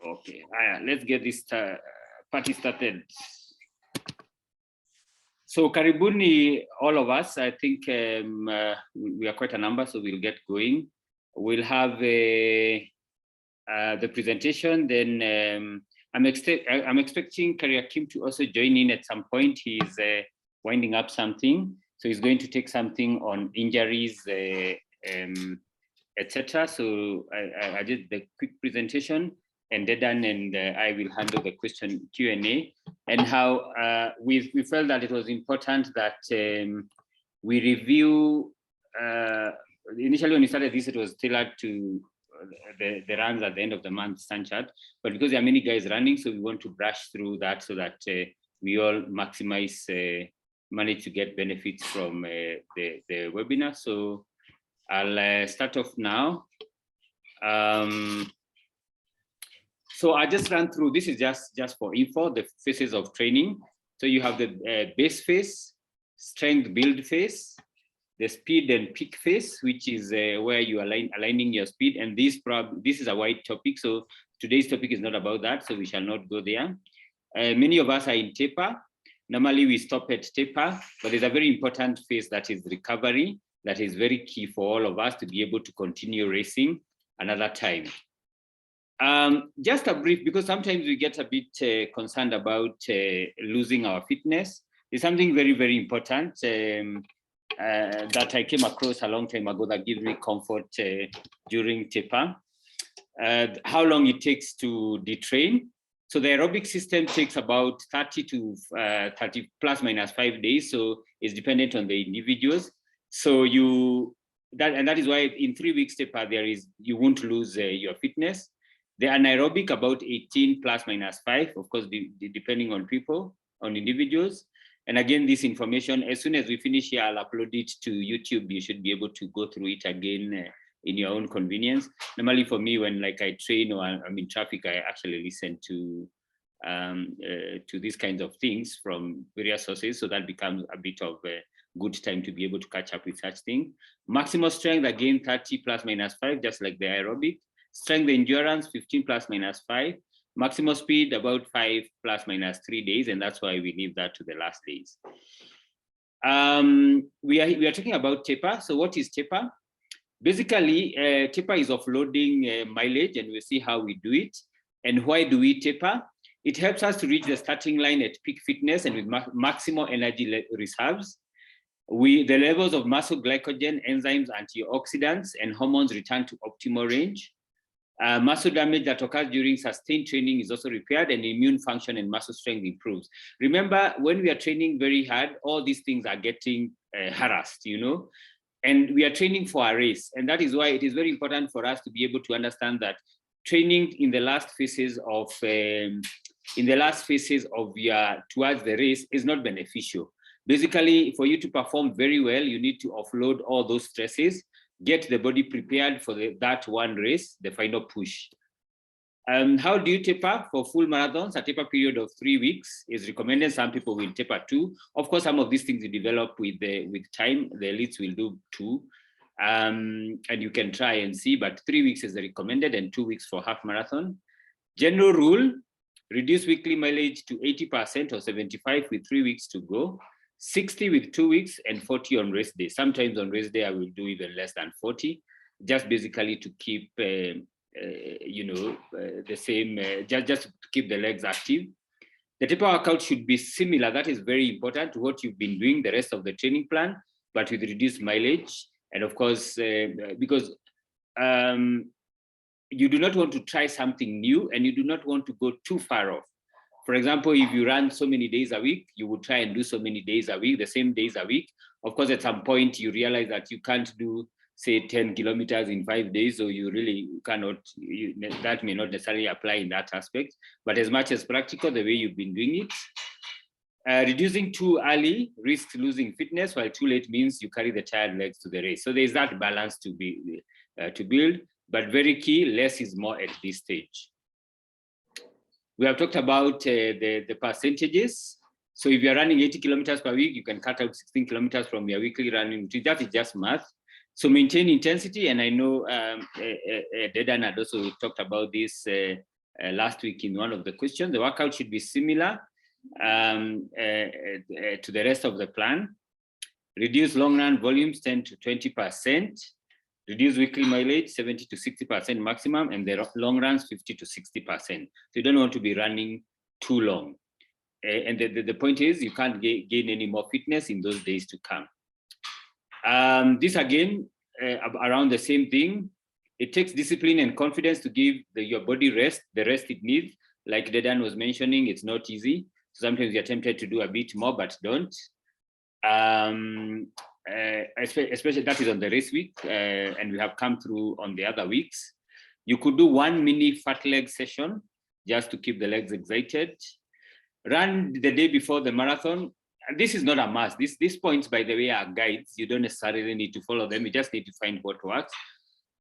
Okay, let's get this party started. So karibuni, all of us. I think we are quite a number, so we'll get going. We'll have the presentation. Then I'm expecting Kariakim to also join in at some point. He's winding up something, so he's going to take something on injuries, etc. So I did the quick presentation, and Dedan and I will handle the question Q&A, and how we felt that it was important that we review. Initially, when we started this, it was tailored to the runs at the end of the month Stanchart, but because there are many guys running, so we want to brush through that so that we all manage to get benefits from the webinar. So I'll start off now. So I just ran through, this is just for info, the phases of training. So you have the base phase, strength build phase, the speed and peak phase, which is where you are aligning your speed. And this is a wide topic, so today's topic is not about that, so we shall not go there. Many of us are in taper. Normally we stop at taper, but there's a very important phase that is recovery, that is very key for all of us to be able to continue racing another time. Just a brief, because sometimes we get a bit concerned about losing our fitness. It's something very, very important that I came across a long time ago that gives me comfort during taper. How long it takes to detrain. So the aerobic system takes about 30 to 30 plus minus 5 days. So it's dependent on the individuals. So that is why in 3 weeks taper, you won't lose your fitness. The anaerobic about 18 plus minus 5, of course, depending on people, on individuals. And again, this information, as soon as we finish here, I'll upload it to YouTube. You should be able to go through it again in your own convenience. Normally for me, when like I train or I'm in traffic, I actually listen to these kinds of things from various sources. So that becomes a bit of a good time to be able to catch up with such things. Maximum strength, again, 30 plus minus 5, just like the aerobic. Strength endurance, 15 plus minus 5. Maximum speed, about 5 plus minus 3 days, and that's why we leave that to the last days. We are talking about taper. So what is taper? Basically, taper is offloading mileage, and we'll see how we do it. And why do we taper? It helps us to reach the starting line at peak fitness and with maximal energy reserves. The levels of muscle glycogen, enzymes, antioxidants, and hormones return to optimal range. Muscle damage that occurs during sustained training is also repaired, and immune function and muscle strength improves. Remember, when we are training very hard, all these things are getting harassed, and we are training for a race. And that is why it is very important for us to be able to understand that training in the last phases of towards the race is not beneficial. Basically, for you to perform very well, you need to offload all those stresses, get the body prepared for that one race, the final push. How do you taper for full marathons? A taper period of 3 weeks is recommended. Some people will taper 2. Of course, some of these things you develop with time. The elites will do 2, and you can try and see, but 3 weeks is the recommended and 2 weeks for half marathon. General rule, reduce weekly mileage to 80% or 75 with 3 weeks to go. 60 with 2 weeks and 40 on race day. Sometimes on race day, I will do even less than 40, just basically to keep, the same, just to keep the legs active. The taper workout should be similar. That is very important to what you've been doing the rest of the training plan, but with reduced mileage. And of course, because you do not want to try something new and you do not want to go too far off. For example, if you run so many days a week, you would try and do so many days a week, the same days a week. Of course, at some point, you realize that you can't do, say, 10 kilometers in 5 days, so you really cannot, that may not necessarily apply in that aspect. But as much as practical, the way you've been doing it, reducing too early risks losing fitness, while too late means you carry the tired legs to the race. So there's that balance to build, but very key, less is more at this stage. We have talked about the percentages. So if you're running 80 kilometers per week, you can cut out 16 kilometers from your weekly running routine. That is just math. So maintain intensity. And I know Dedan had also talked about this last week in one of the questions. The workout should be similar to the rest of the plan. Reduce long run volumes 10 to 20%. Reduce weekly mileage 70 to 60% maximum, and the long runs 50 to 60%. So you don't want to be running too long. And the point is, you can't gain any more fitness in those days to come. This again, around the same thing. It takes discipline and confidence to give your body the rest it needs. Like Dedan was mentioning, it's not easy. Sometimes you're tempted to do a bit more, but don't. Especially that is on the race week, and we have come through on the other weeks. You could do one mini fat leg session just to keep the legs excited. Run the day before the marathon. And this is not a must. These points, by the way, are guides. You don't necessarily need to follow them. You just need to find what works.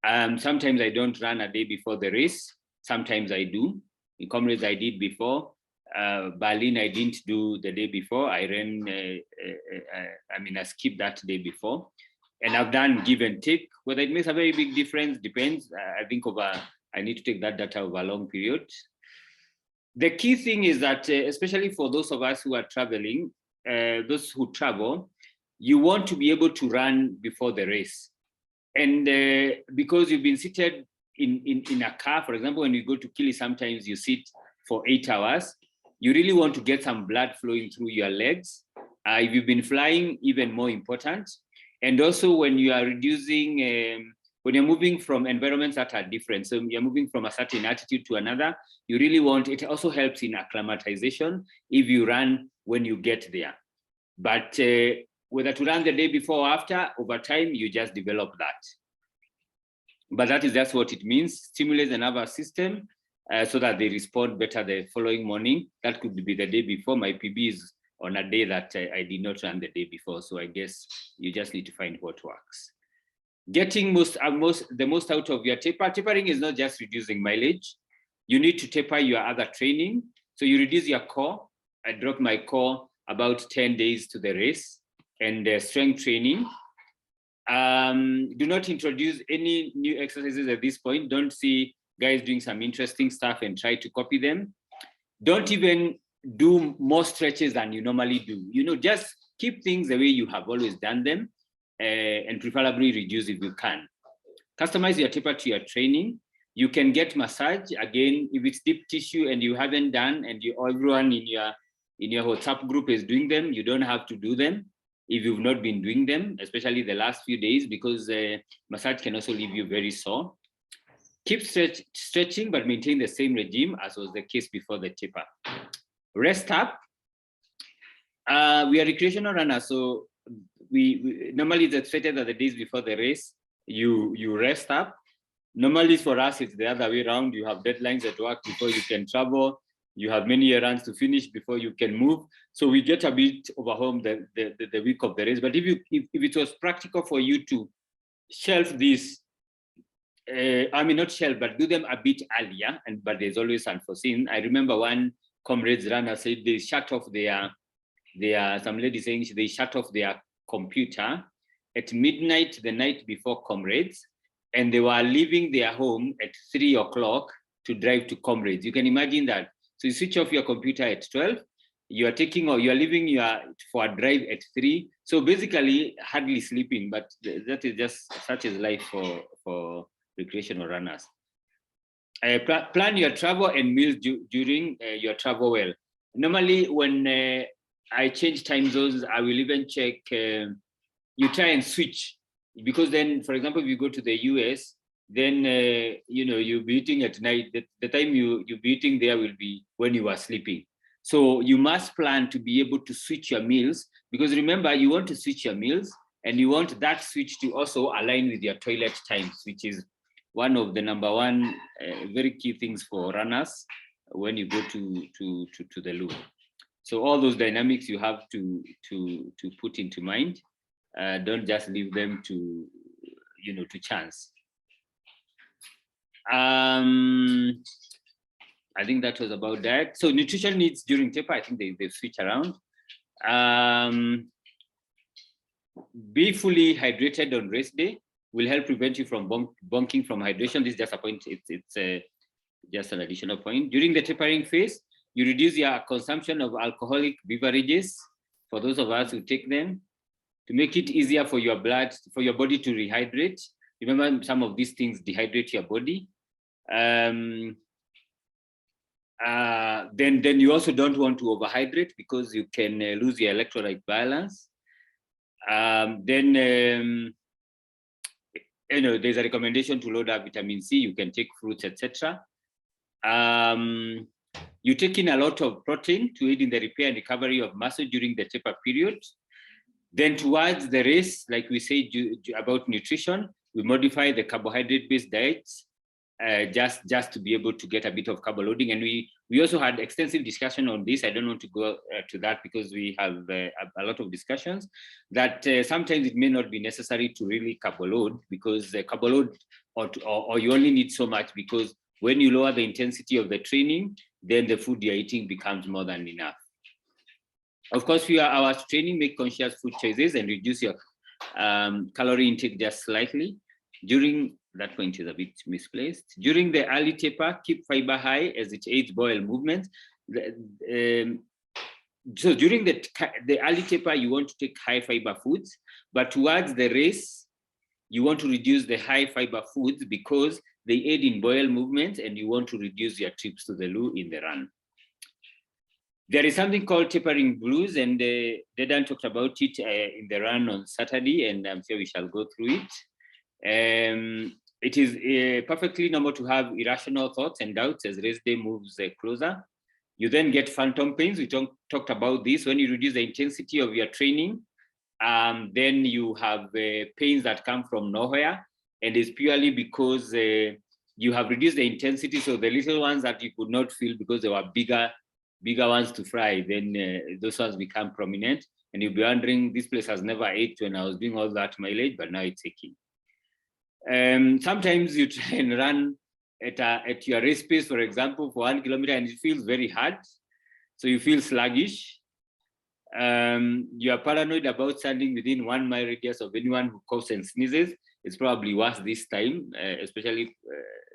Sometimes I don't run a day before the race. Sometimes I do. In Comrades, I did before. Berlin, I didn't do the day before. I ran, I skipped that day before. And I've done give and take. Whether it makes a very big difference depends. I think I need to take that data over a long period. The key thing is that, especially for those of us who are traveling, those who travel, you want to be able to run before the race. And because you've been seated in a car, for example, when you go to Kili, sometimes you sit for 8 hours. You really want to get some blood flowing through your legs. If you've been flying, even more important. And also when you are reducing, when you're moving from environments that are different, so you're moving from a certain altitude to another, you really want, it also helps in acclimatization if you run when you get there. But whether to run the day before or after, over time, you just develop that. But that is just what it means, stimulate the nervous system so that they respond better the following morning. That could be the day before. My PB is on a day that I did not run the day before. So I guess you just need to find what works. Getting the most out of your taper. Tapering is not just reducing mileage. You need to taper your other training. So you reduce your core. I dropped my core about 10 days to the race, and strength training. Do not introduce any new exercises at this point. Don't see guys doing some interesting stuff and try to copy them. Don't even do more stretches than you normally do. Just keep things the way you have always done them, and preferably reduce if you can. Customize your taper to your training. You can get massage. Again, if it's deep tissue and you haven't done, and everyone in your WhatsApp group is doing them, you don't have to do them if you've not been doing them, especially the last few days, because massage can also leave you very sore. Keep stretching, but maintain the same regime as was the case before the taper. Rest up. We are recreational runners, so we normally it's expected that the days before the race, you rest up. Normally for us, it's the other way around. You have deadlines at work before you can travel. You have many errands to finish before you can move. So we get a bit overwhelmed the week of the race. But if it was practical for you to shelf this, not shelf, but do them a bit earlier, but there's always unforeseen. I remember one Comrades runner said they shut off some lady saying they shut off their computer at midnight the night before Comrades, and they were leaving their home at 3 o'clock to drive to Comrades. You can imagine that. So you switch off your computer at 12, you are leaving for a drive at 3. So basically hardly sleeping, but that is just such as life for recreational runners. Plan your travel and meals during your travel well. Normally when I change time zones, I will even check, you try and switch, because then, for example, if you go to the US, then you'll be eating at night. The time you'll be eating there will be when you are sleeping. So you must plan to be able to switch your meals, because remember, you want to switch your meals and you want that switch to also align with your toilet times, which is one of the number one very key things for runners when you go to the loo. So all those dynamics you have to put into mind. Don't just leave them to chance. I think that was about that. So nutrition needs during taper, I think they switch around. Be fully hydrated on race day will help prevent you from bonking from hydration. This is just a point. Just an additional point. During the tapering phase, you reduce your consumption of alcoholic beverages for those of us who take them, to make it easier for your blood, for your body to rehydrate. Remember, some of these things dehydrate your body. Then you also don't want to overhydrate because you can lose your electrolyte balance. There's a recommendation to load up vitamin C. You can take fruits, etc. You take in a lot of protein to aid in the repair and recovery of muscle during the taper period. Then towards the race, like we said about nutrition, we modify the carbohydrate-based diets just to be able to get a bit of carb loading. And we also had extensive discussion on this. I don't want to go to that because we have a lot of discussions that sometimes it may not be necessary to really carb load, because the carb load or you only need so much, because when you lower the intensity of the training, then the food you're eating becomes more than enough. Of course, for your hours training, make conscious food choices and reduce your calorie intake just slightly. During that point is a bit misplaced. During the early taper, keep fiber high as it aids bowel movement. So during the early taper, you want to take high fiber foods, but towards the race, you want to reduce the high fiber foods because they aid in bowel movement, and you want to reduce your trips to the loo in the run. There is something called tapering blues, and Dedan talked about it in the run on Saturday, and I'm sure we shall go through it. It is perfectly normal to have irrational thoughts and doubts as race day moves closer. You then get phantom pains. We talked about this. When you reduce the intensity of your training, then you have pains that come from nowhere, and it's purely because you have reduced the intensity. So the little ones that you could not feel because they were bigger ones to fry, then those ones become prominent, and you'll be wondering, this place has never ate when I was doing all that mileage, but now it's aching. Sometimes you try and run at your race pace, for example, for 1 kilometer, and it feels very hard. So you feel sluggish. You are paranoid about standing within 1 mile radius of anyone who coughs and sneezes. It's probably worse this time, especially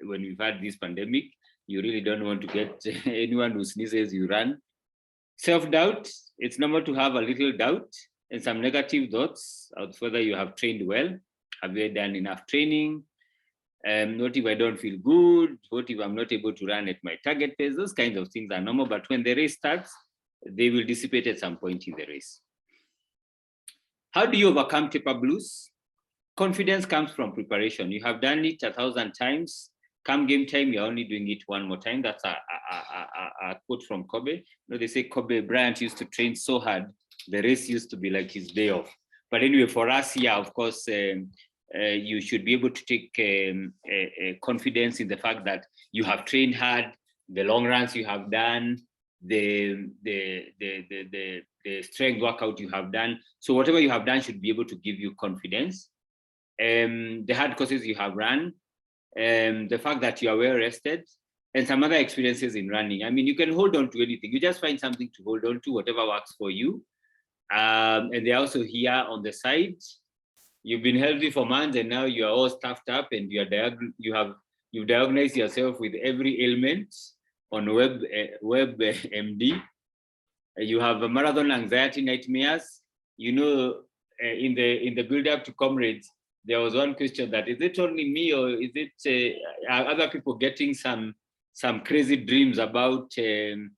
when we've had this pandemic. You really don't want to get anyone who sneezes, you run. Self-doubt, it's normal to have a little doubt and some negative thoughts of whether you have trained well. Have you done enough training? What if I don't feel good? What if I'm not able to run at my target pace? Those kinds of things are normal, but when the race starts, they will dissipate at some point in the race. How do you overcome taper blues? Confidence comes from preparation. You have done it 1,000 times. Come game time, you're only doing it one more time. That's a quote from Kobe. They say Kobe Bryant used to train so hard, the race used to be like his day off. But anyway, for us here, of course, you should be able to take confidence in the fact that you have trained hard, the long runs you have done, the strength workout you have done. So whatever you have done should be able to give you confidence. The hard courses you have run, the fact that you are well rested, and some other experiences in running. I mean, you can hold on to anything. You just find something to hold on to, whatever works for you. And they're also here on the side. You've been healthy for months, and now you are all stuffed up, and you've diagnosed yourself with every ailment on WebMD. You have a marathon anxiety nightmares. In the build-up to comrades, there was one question that, is it only me, or is it are other people getting some crazy dreams about, some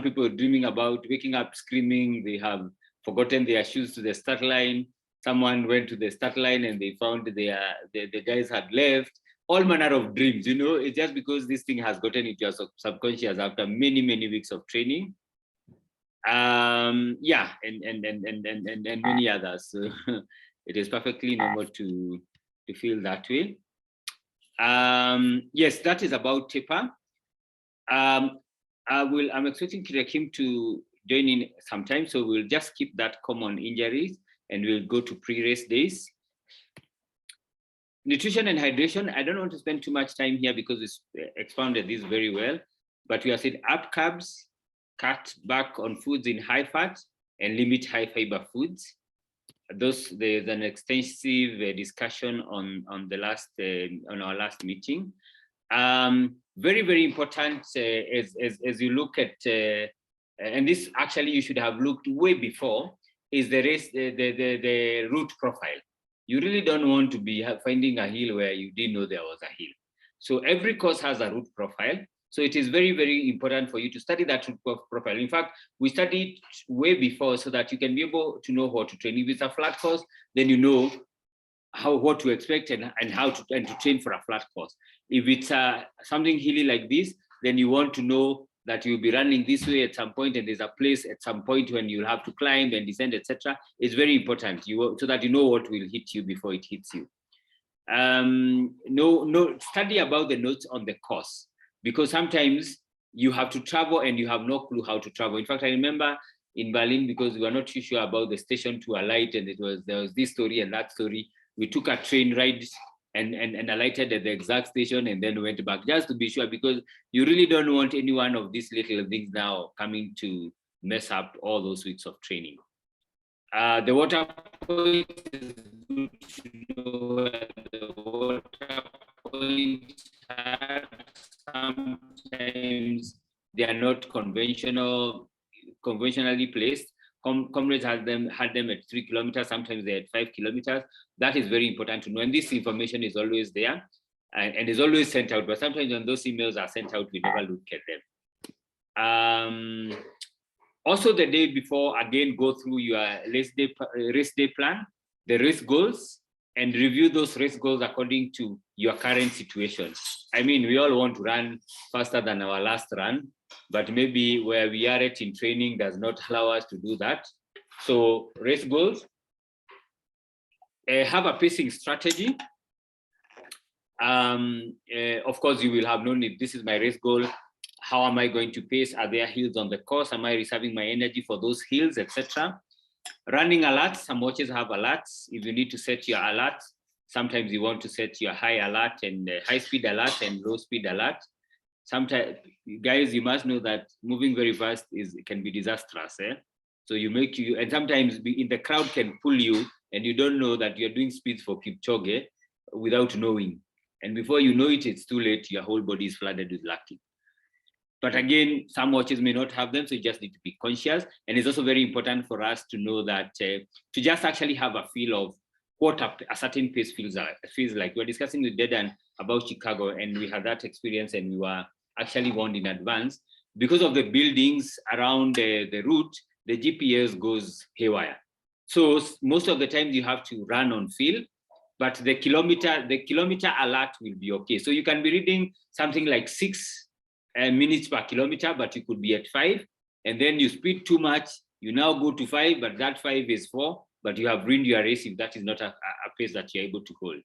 people dreaming about waking up screaming, they have forgotten their shoes to the start line. Someone went to the start line and they found the guys had left. All manner of dreams, it's just because this thing has gotten into your subconscious after many, many weeks of training. And many others. So it is perfectly normal to feel that way. Yes, that is about taper. I'm expecting Kariakim to join in sometime, so we'll just keep that common injuries and we'll go to pre-race days. Nutrition and hydration, I don't want to spend too much time here because we expounded this very well, but we have said up carbs, cut back on foods in high fat, and limit high fiber foods. There's an extensive discussion on our last meeting. Very, very important as you look at, and this actually you should have looked way before, is the route profile. You really don't want to be finding a hill where you didn't know there was a hill. So every course has a route profile. So it is very, very important for you to study that route profile. In fact, we studied way before so that you can be able to know how to train. If it's a flat course, then you know what to expect and how to train for a flat course. If it's something hilly like this, then you want to know that you'll be running this way at some point, and there's a place at some point when you'll have to climb and descend, etc. It's very important so that you know what will hit you before it hits you. Study about the notes on the course, because sometimes you have to travel and you have no clue how to travel. In fact, I remember in Berlin, because we were not too sure about the station to alight, and there was this story and that story. We took a train ride and alighted at the exact station and then went back, just to be sure, because you really don't want any one of these little things now coming to mess up all those weeks of training. The water point is good to know where the water points are. Sometimes they are not conventionally placed. Comrades had them at 3 kilometers, sometimes they're at 5 kilometers. That is very important to know. And this information is always there and is always sent out. But sometimes when those emails are sent out, we never look at them. Also, the day before, again, go through your race day plan, the race goals, and review those race goals according to your current situation. I mean, we all want to run faster than our last run, but maybe where we are at in training does not allow us to do that. So race goals, have a pacing strategy. Of course, you will have known if this is my race goal, how am I going to pace? Are there hills on the course? Am I reserving my energy for those hills, etc.? Running alerts, some watches have alerts. If you need to set your alerts, sometimes you want to set your high alert and high speed alert and low speed alert. Sometimes, guys, you must know that moving very fast can be disastrous. So and sometimes in the crowd can pull you and you don't know that you're doing speeds for Kipchoge without knowing. And before you know it, it's too late. Your whole body is flooded with lactic. But again, some watches may not have them, so you just need to be conscious. And it's also very important for us to know that to just actually have a feel of what a certain pace feels like. We're discussing with Dedan about Chicago, and we had that experience, and we were actually warned in advance. Because of the buildings around the route, the GPS goes haywire. So most of the time you have to run on feel, but the kilometer alert will be okay. So you can be reading something like 6 minutes per kilometer, but you could be at 5, and then you speed too much, you now go to 5, but that 5 is 4, but you have ruined your race if that is not a pace that you're able to hold.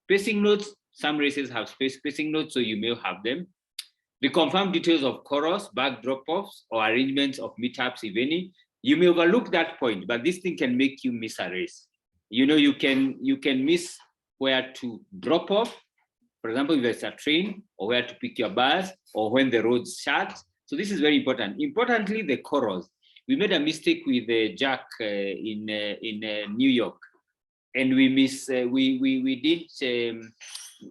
Pacing notes, some races have pacing notes, so you may have them. The confirmed details of chorus, back drop-offs, or arrangements of meetups, if any. You may overlook that point, but this thing can make you miss a race. You know, you can miss where to drop off. For example, if there's a train, or where to pick your bus, or when the roads shut. So this is very important. Importantly, the chorus. We made a mistake with Jack in New York, and we did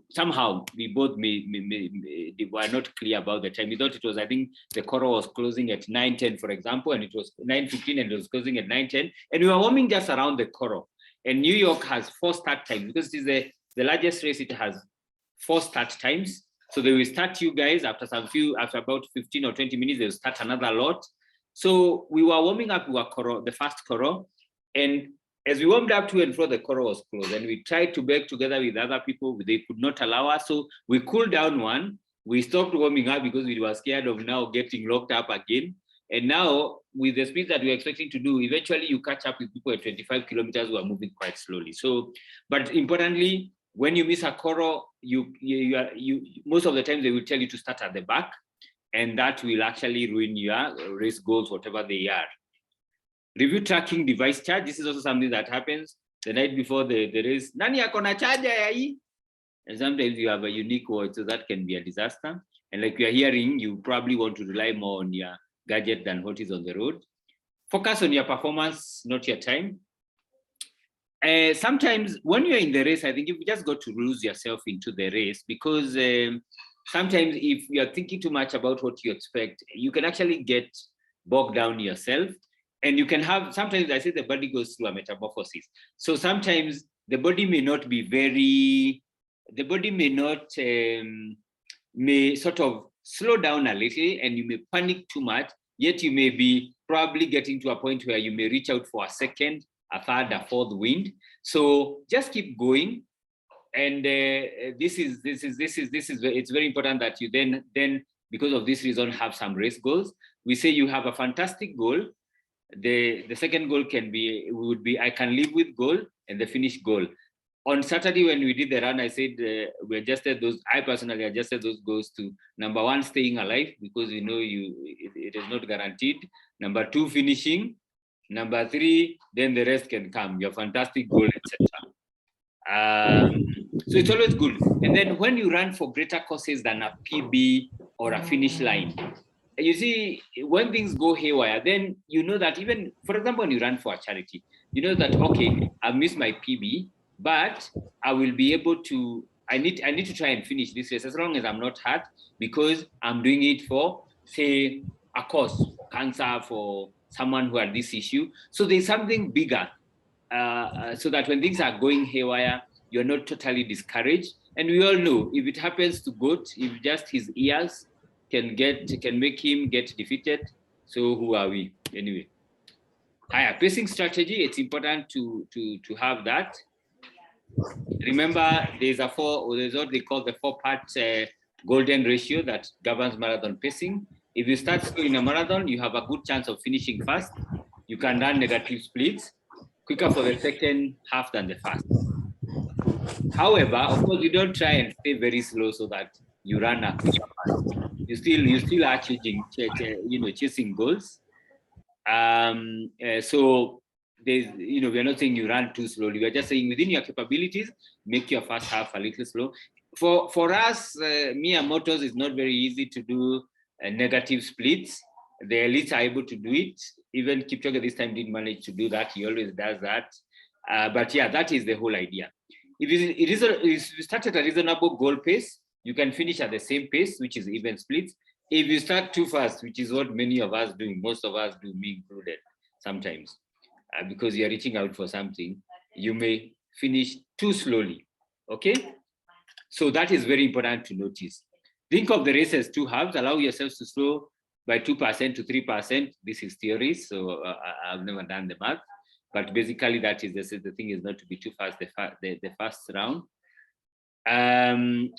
somehow we both were not clear about the time. We thought it was, I think the chorus was closing at 9:10, for example, and it was 9:15, and it was closing at 9:10, and we were warming just around the chorus. And New York has 4 start times because it is the largest race. It has 4 start times. So they will start you guys after about 15 or 20 minutes, they will start another lot. So we were warming up the first chorus, and as we warmed up to and fro, the chorus was closed, and we tried to beg together with other people. They could not allow us, so we cooled down one. We stopped warming up because we were scared of now getting locked up again. And now, with the speed that we're expecting to do, eventually you catch up with people at 25 kilometers who are moving quite slowly. So, but importantly, when you miss a chorus, most of the time they will tell you to start at the back, and that will actually ruin your race goals, whatever they are. Review tracking device charge. This is also something that happens the night before the race. Nani akona charger yai? And sometimes you have a unique watch, so that can be a disaster. And like we are hearing, you probably want to rely more on your gadget than what is on the road. Focus on your performance, not your time. Sometimes when you're in the race, I think you just got to lose yourself into the race, because sometimes if you're thinking too much about what you expect, you can actually get bogged down yourself. And you can have, sometimes I say the body goes through a metamorphosis. So sometimes the body may not be very, the body may not, may sort of slow down a little, and you may panic too much, yet you may be probably getting to a point where you may reach out for a second, a third, a fourth wind. So just keep going. And it's very important that you then, because of this reason, have some race goals. We say you have a fantastic goal. The second goal would be I can live with goal, and the finish goal. On Saturday when we did the run, I said we adjusted those. I personally adjusted those goals to number 1, staying alive, because we know it is not guaranteed. Number 2, finishing. Number 3, then the rest can come. Your fantastic goal, etc. So it's always good. And then when you run for greater causes than a PB or a finish line, you see, when things go haywire, then you know that, even, for example, when you run for a charity, you know that, okay, I've missed my PB, but I will be able to, I need to try and finish this race as long as I'm not hurt, because I'm doing it for, say, a cause, cancer, for someone who had this issue. So there's something bigger, so that when things are going haywire, you're not totally discouraged. And we all know, if it happens to goat, if just his ears can make him get defeated, so who are we anyway? Higher pacing strategy, it's important to have that. Remember, there's what they call the 4-part golden ratio that governs marathon pacing. If you start slow in a marathon, you have a good chance of finishing fast. You can run negative splits, quicker for the second half than the first. However, of course, you don't try and stay very slow so that you run up fast. You still are chasing goals. So there's, we're not saying you run too slowly. We're just saying within your capabilities, make your first half a little slow. For us, Mia Motors is not very easy to do negative splits. The elites are able to do it. Even Kipchoge this time didn't manage to do that. He always does that. But yeah, that is the whole idea. If you start at a reasonable goal pace, you can finish at the same pace, which is even splits. If you start too fast, which is what many of us do, most of us do, me included, sometimes, because you're reaching out for something, you may finish too slowly, okay? So that is very important to notice. Think of the race as 2 halves. Allow yourselves to slow by 2% to 3%. This is theory, so I've never done the math. But basically, that is the thing is not to be too fast the first round.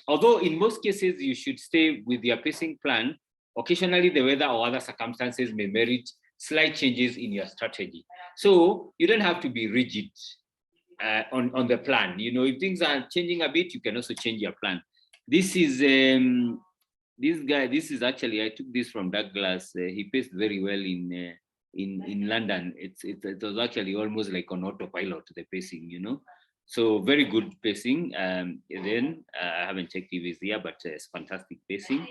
Although in most cases, you should stay with your pacing plan. Occasionally, the weather or other circumstances may merit slight changes in your strategy. So you don't have to be rigid on the plan. If things are changing a bit, you can also change your plan. This is this is actually, I took this from Douglas. He paced very well in London. It was actually almost like on autopilot, the pacing, So very good pacing. Then I haven't checked if it's here, but it's fantastic pacing.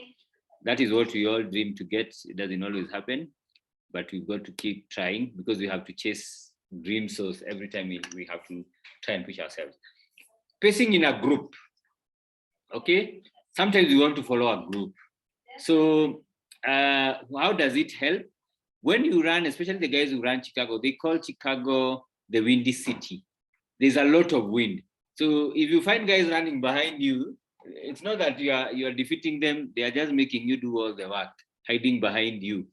That is what we all dream to get. It doesn't always happen, but we've got to keep trying, because we have to chase dreams. So every time we have to try and push ourselves. Pacing in a group. Okay. Sometimes we want to follow a group. So how does it help? When you run, especially the guys who run Chicago, they call Chicago the windy city. There's a lot of wind. So if you find guys running behind you, it's not that you are defeating them. They are just making you do all the work, hiding behind you.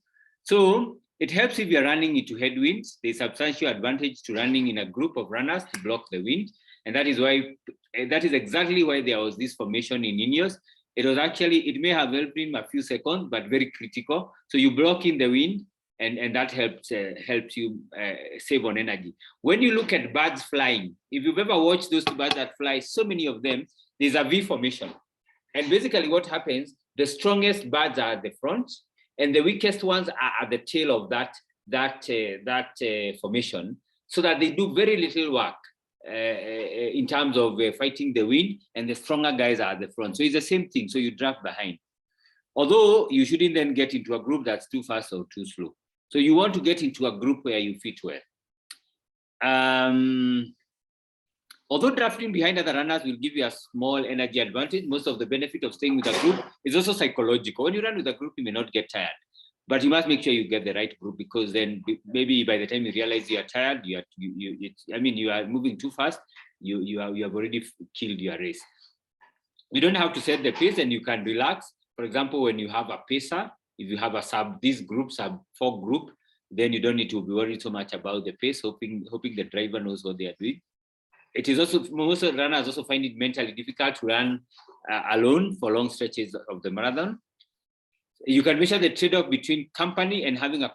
So it helps if you're running into headwinds. There's substantial advantage to running in a group of runners to block the wind. And that is exactly why there was this formation in Ineos. It may have helped him a few seconds, but very critical. So you block in the wind, and that helps you save on energy. When you look at birds flying, if you've ever watched those birds that fly, so many of them, there's a V formation. And basically what happens, the strongest birds are at the front, and the weakest ones are at the tail of that formation, so that they do very little work in terms of fighting the wind, and the stronger guys are at the front. So it's the same thing. So you draft behind. Although you shouldn't then get into a group that's too fast or too slow. So you want to get into a group where you fit well. Although drafting behind other runners will give you a small energy advantage, most of the benefit of staying with a group is also psychological. When you run with a group, you may not get tired, but you must make sure you get the right group, because then maybe by the time you realize you are tired, you are moving too fast, you have already killed your race. You don't have to set the pace, and you can relax. For example, when you have a pacer, if you have a sub 4 group, then you don't need to be worried so much about the pace, hoping the driver knows what they are doing. It is also, most runners also find it mentally difficult to run alone for long stretches of the marathon. You can measure the trade-off between company and having to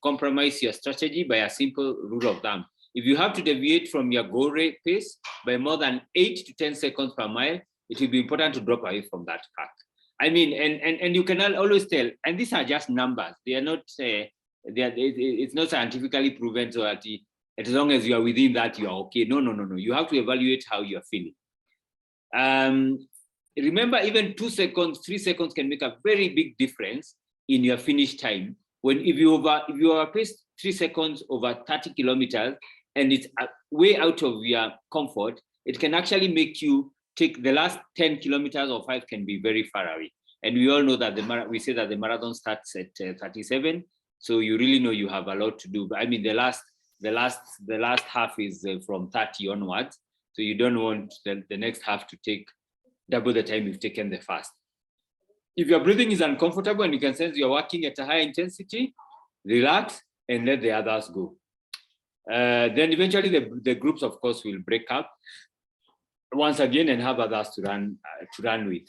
compromise your strategy by a simple rule of thumb. If you have to deviate from your goal rate pace by more than 8 to 10 seconds per mile, it will be important to drop away from that path. I mean, and you can always tell, and these are just numbers. They are not, it's not scientifically proven, so that as long as you are within that, you are okay. No. You have to evaluate how you are feeling. Remember, even 2 seconds, 3 seconds can make a very big difference in your finish time. If you overpace 3 seconds over 30 kilometers, and it's way out of your comfort, it can actually make you take the last 10 kilometers or 5 can be very far away. And we all know that we say that the marathon starts at 37. So you really know you have a lot to do. But I mean, the last half is from 30 onwards. So you don't want the next half to take double the time you've taken the first. If your breathing is uncomfortable and you can sense you're working at a high intensity, relax and let the others go. Then eventually the groups, of course, will break up once again and have others to run with.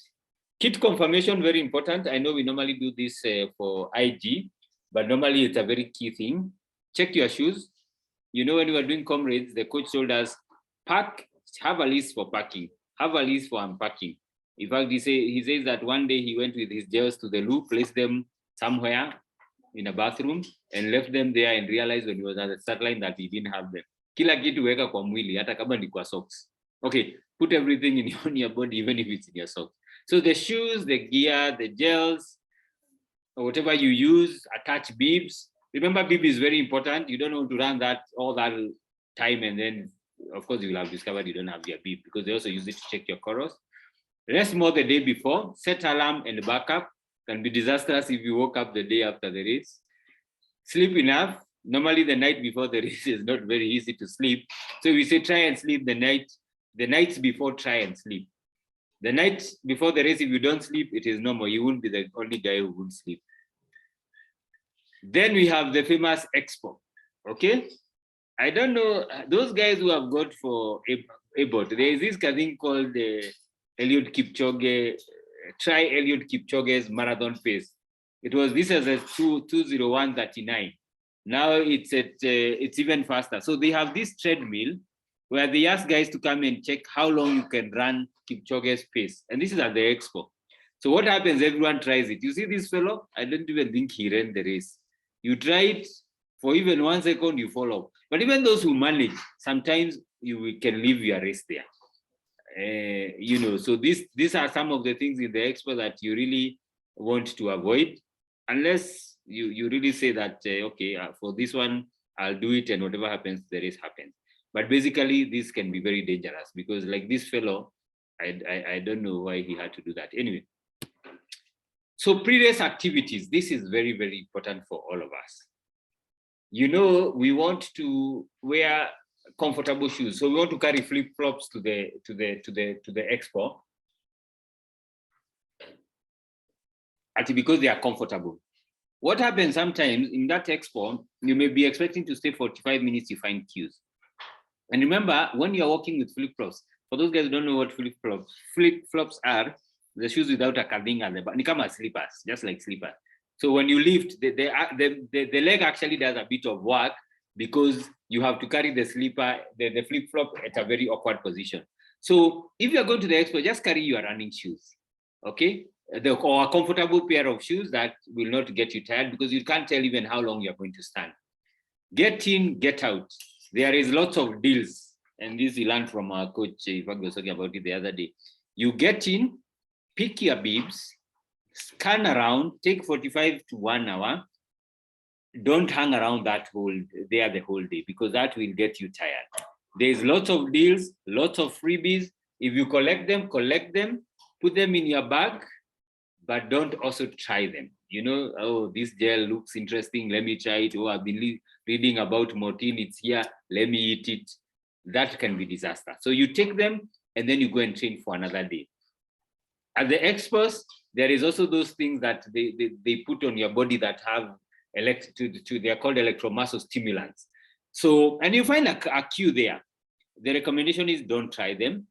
Kit confirmation, very important. I know we normally do this for IG, but normally it's a very key thing. Check your shoes. You know, when we were doing comrades, the coach told us, have a list for packing, have a list for unpacking. In fact, he says that one day he went with his gels to the loo, placed them somewhere in a bathroom and left them there, and realized when he was at the start line that he didn't have them. Kila kitu weka kwa mwili, hata kama ni kwa socks. Okay, put everything on your body, even if it's in your socks. So the shoes, the gear, the gels, or whatever you use, attach bibs. Remember, bib is very important. You don't want to run all that time, and then, of course, you will have discovered you don't have your bib, because they also use it to check your chorus. Rest more the day before. Set alarm and backup. Can be disastrous if you woke up the day after the race. Sleep enough. Normally, the night before the race is not very easy to sleep. So we say try and sleep the nights before, try and sleep. The night before the race, if you don't sleep, it is normal. You won't be the only guy who won't sleep. Then we have the famous expo. Okay? I don't know, those guys who have got for Abbott, there is this thing called the Eliud Kipchoge, try Eliud Kipchoge's marathon pace. This is a 2:01:39. Now it's even faster. So they have this treadmill where they ask guys to come and check how long you can run Kipchoge's pace. And this is at the expo. So what happens, everyone tries it. You see this fellow? I don't even think he ran the race. You try it for even 1 second, you fall off. But even those who manage, sometimes you can leave your race there. So these are some of the things in the expo that you really want to avoid, unless you really say that, okay, for this one, I'll do it, and whatever happens, the race happens. But basically, this can be very dangerous, because like this fellow, I don't know why he had to do that. Anyway, so pre-race activities, this is very, very important for all of us. You know, we want to wear comfortable shoes, so we want to carry flip-flops to the expo, because they are comfortable. What happens sometimes in that expo, you may be expecting to stay 45 minutes, you find queues. And remember, when you're walking with flip-flops, for those guys who don't know what flip-flops are, the shoes without a covering at the back, become slippers, just like slippers. So when you lift, the leg actually does a bit of work, because you have to carry the slipper, the flip-flop at a very awkward position. So if you're going to the expo, just carry your running shoes, okay? Or a comfortable pair of shoes that will not get you tired, because you can't tell even how long you're going to stand. Get in, get out. There is lots of deals, and this we learned from our coach, if I was talking about it the other day. You get in, pick your bibs, scan around, take 45 to 1 hour. Don't hang around the whole day, because that will get you tired. There's lots of deals, lots of freebies. If you collect them, put them in your bag, but don't also try them. You know, oh, this gel looks interesting, let me try it. Oh, I've been reading about Mortin, it's here, let me eat it. That can be disaster. So you take them and then you go and train for another day. At the expos, there is also those things that they put on your body that have they're called electromuscle stimulants. So, and you find a cue there. The recommendation is don't try them.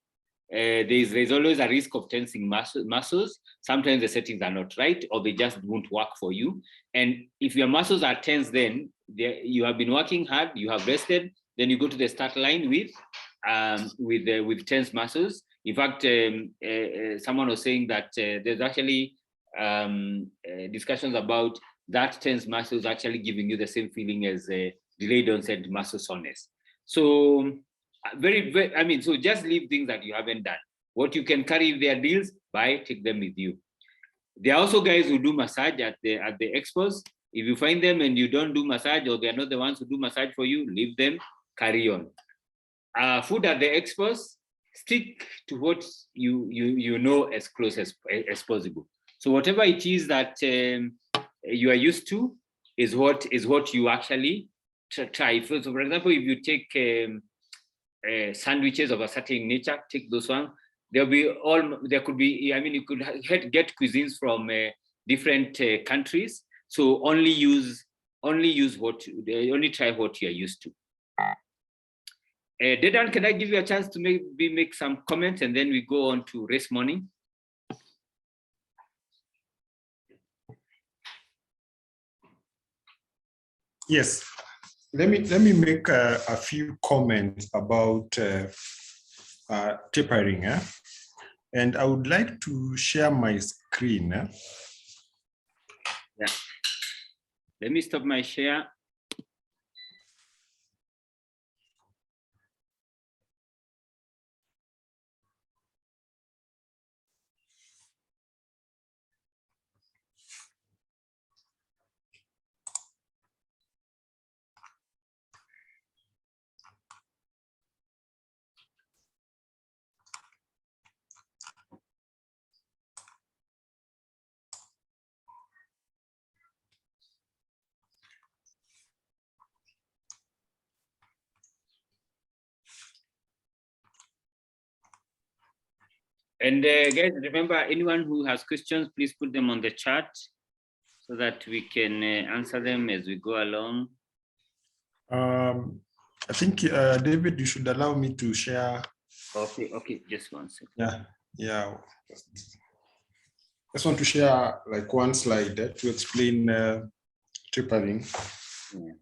There's always a risk of tensing muscles. Sometimes the settings are not right, or they just won't work for you. And if your muscles are tense, then you have been working hard, you have rested, then you go to the start line with tense muscles. In fact, someone was saying that there's actually discussions about that tense muscles actually giving you the same feeling as delayed onset muscle soreness. So so just leave things that you haven't done. What you can carry if they are deals, buy, take them with you. There are also guys who do massage at the expos. If you find them and you don't do massage, or they're not the ones who do massage for you, leave them, carry on. Food at the expos, stick to what you know as close as possible. So whatever it is that you are used to is what you actually try. So for example, if you take sandwiches of a certain nature, take those ones. You could get cuisines from different countries. So only try what you're used to. Dedan, can I give you a chance to make some comments, and then we go on to race morning? Yes, let me make a few comments about tapering, and I would like to share my screen. Yeah. Let me stop my share. And guys, remember, anyone who has questions, please put them on the chat so that we can answer them as we go along. I think, David, you should allow me to share. Okay, just one second. Yeah. Just want to share like one slide to explain tapering. Yeah.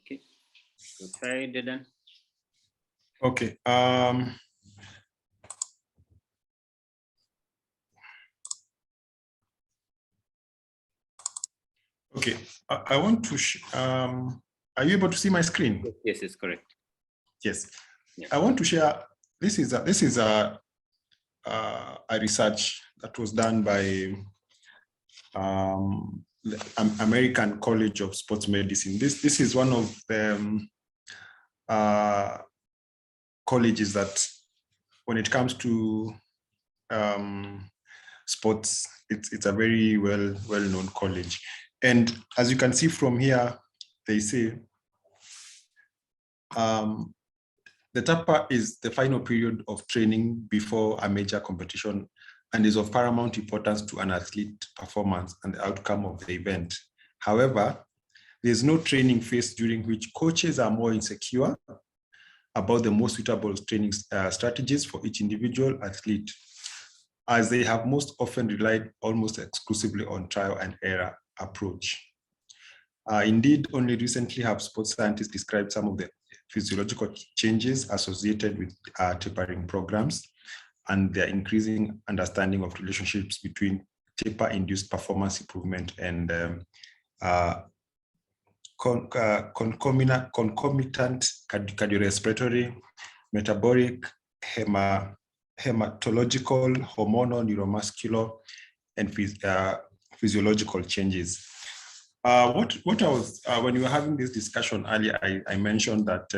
Okay, so try Dedan. Okay. Okay, I want to. Are you able to see my screen? Yes, it's correct. Yes, yeah. I want to share. This is a research that was done by the American College of Sports Medicine. This is one of the colleges that, when it comes to sports, it's a very well-known college. And as you can see from here, they say the taper is the final period of training before a major competition and is of paramount importance to an athlete performance and the outcome of the event. However, there's no training phase during which coaches are more insecure about the most suitable training strategies for each individual athlete, as they have most often relied almost exclusively on trial and error approach. Indeed, only recently have sports scientists described some of the physiological changes associated with tapering programs and their increasing understanding of relationships between taper-induced performance improvement and concomitant cardiorespiratory, metabolic, hematological, hormonal, neuromuscular, and physiological changes. What I was, when we were having this discussion earlier, I mentioned that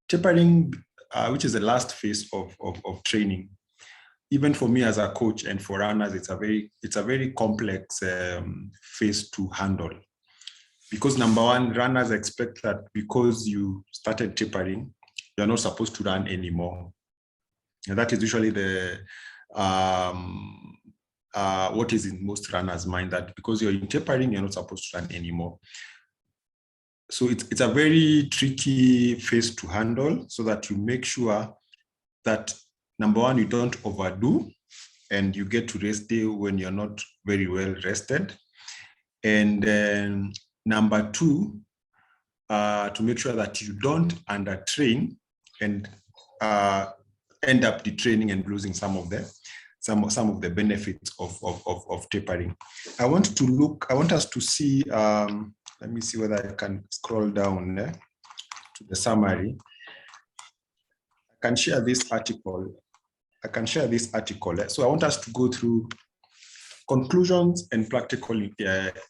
tapering, which is the last phase of training, even for me as a coach and for runners, it's a very complex phase to handle. Because number one, runners expect that because you started tapering, you're not supposed to run anymore. And that is usually the what is in most runners' mind, that because you're in tapering, you're not supposed to run anymore. So it's a very tricky phase to handle, so that you make sure that number one, you don't overdo and you get to rest day when you're not very well rested. And then number two, to make sure that you don't undertrain and end up detraining and losing some of the benefits of tapering. I want us to see, let me see whether I can scroll down to the summary. I can share this article. So I want us to go through conclusions and practical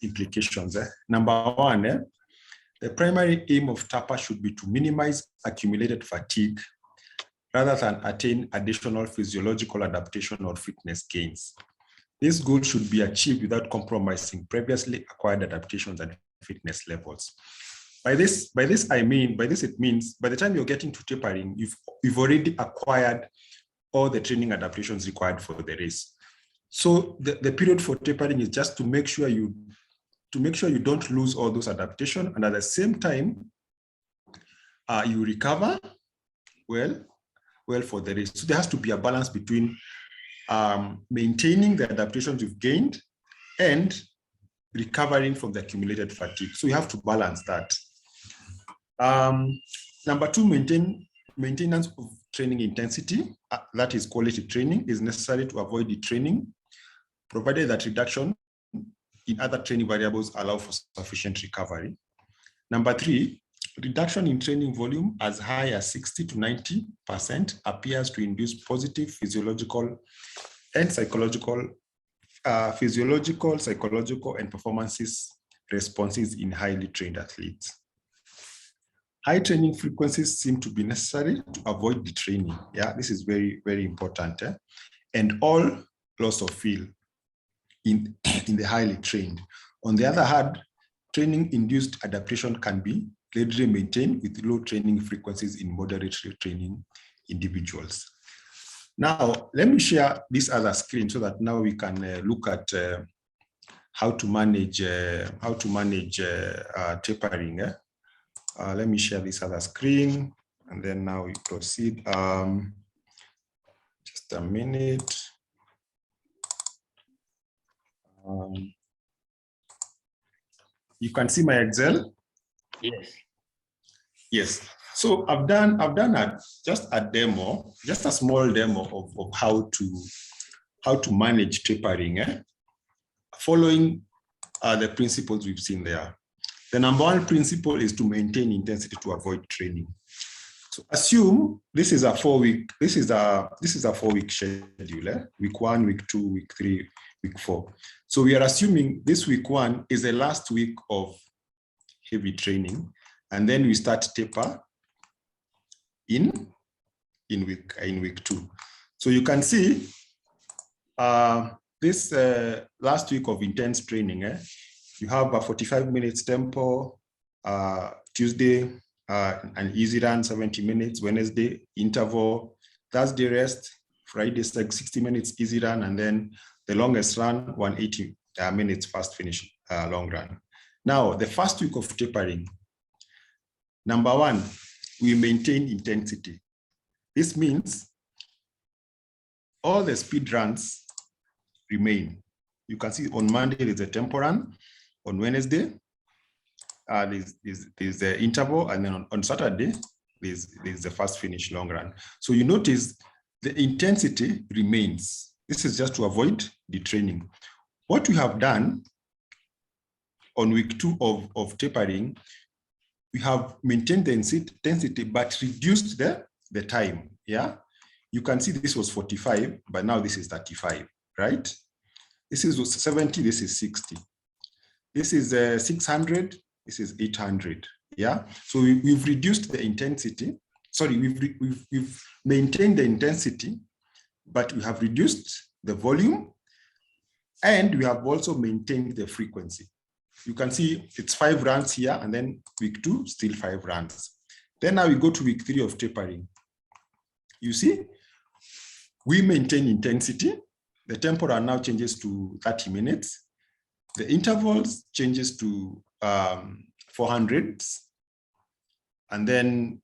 implications. Number one, the primary aim of TAPA should be to minimize accumulated fatigue rather than attain additional physiological adaptation or fitness gains. This goal should be achieved without compromising previously acquired adaptations and fitness levels. By this it means by the time you're getting to tapering, you've already acquired all the training adaptations required for the race. So the period for tapering is just to make sure you don't lose all those adaptations, and at the same time, you recover well for the race. So there has to be a balance between maintaining the adaptations you've gained and recovering from the accumulated fatigue. So you have to balance that. Number two, maintenance of training intensity, that is quality training, is necessary to avoid detraining, provided that reduction in other training variables allow for sufficient recovery. Number three, reduction in training volume as high as 60 to 90% appears to induce positive physiological, psychological, and performances responses in highly trained athletes. High training frequencies seem to be necessary to avoid detraining. Yeah, this is very, very important. And all loss of feel in the highly trained. On the other hand, training-induced adaptation can be readily maintained with low training frequencies in moderately training individuals. Now, let me share this other screen so that now we can look at how to manage tapering. Let me share this other screen, and then now we proceed. Just a minute. You can see my Excel? Yes. Yes. So I've done just a demo, just a small demo of how to manage tapering, following the principles we've seen there. The number one principle is to maintain intensity to avoid training. So assume this is a 4-week, this is a 4-week schedule, week 1, week 2, week 3, week 4. So we are assuming this week 1 is the last week of heavy training, and then we start taper in week 2. So you can see this last week of intense training, you have a 45 minutes tempo, Tuesday, an easy run, 70 minutes, Wednesday, interval, Thursday rest, Friday, 60 minutes, easy run, and then the longest run, 180 minutes, fast finish, long run. Now, the first week of tapering, number one, we maintain intensity. This means all the speed runs remain. You can see on Monday, there's a tempo run. On Wednesday, there's the interval, and then on Saturday, there's the fast finish long run. So you notice the intensity remains. This is just to avoid the training. What we have done on week 2 of tapering, we have maintained the intensity, but reduced the time. Yeah. you can see this was 45, but now this is 35, right? This is 70, this is 60. This is 600, this is 800, yeah? So we've reduced the intensity. Sorry, we've maintained the intensity, but we have reduced the volume, and we have also maintained the frequency. You can see it's 5 runs here, and then week 2, still 5 runs. Then now we go to week 3 of tapering. You see, we maintain intensity. The temporal now changes to 30 minutes. The intervals changes to 400s. And then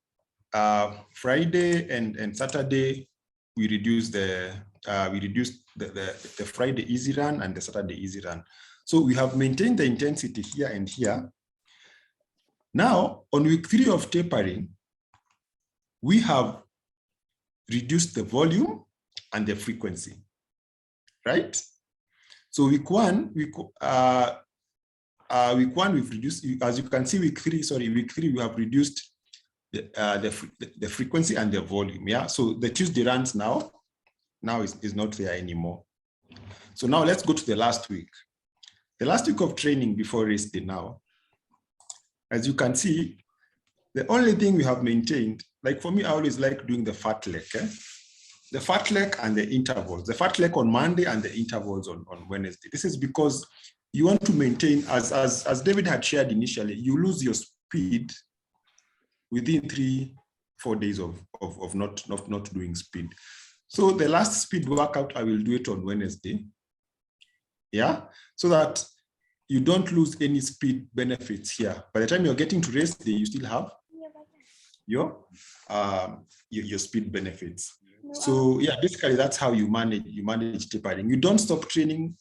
Friday and Saturday, we reduce the Friday easy run and the Saturday easy run. So we have maintained the intensity here and here. Now, on week 3 of tapering, we have reduced the volume and the frequency, right? So week 1, we've reduced, as you can see, week 3, we have reduced the frequency and the volume, yeah? So the Tuesday runs now is not there anymore. So now let's go to the last week. The last week of training before race day now, as you can see, the only thing we have maintained, like for me, I always like doing the fat leg, the fat leg and the intervals, the fat leg on Monday and the intervals on Wednesday. This is because you want to maintain, as David had shared initially, you lose your speed within 3-4 days of not doing speed. So the last speed workout, I will do it on Wednesday. Yeah, so that you don't lose any speed benefits here. By the time you're getting to race day, you still have your speed benefits. So yeah, basically that's how you manage tapering. You don't stop training.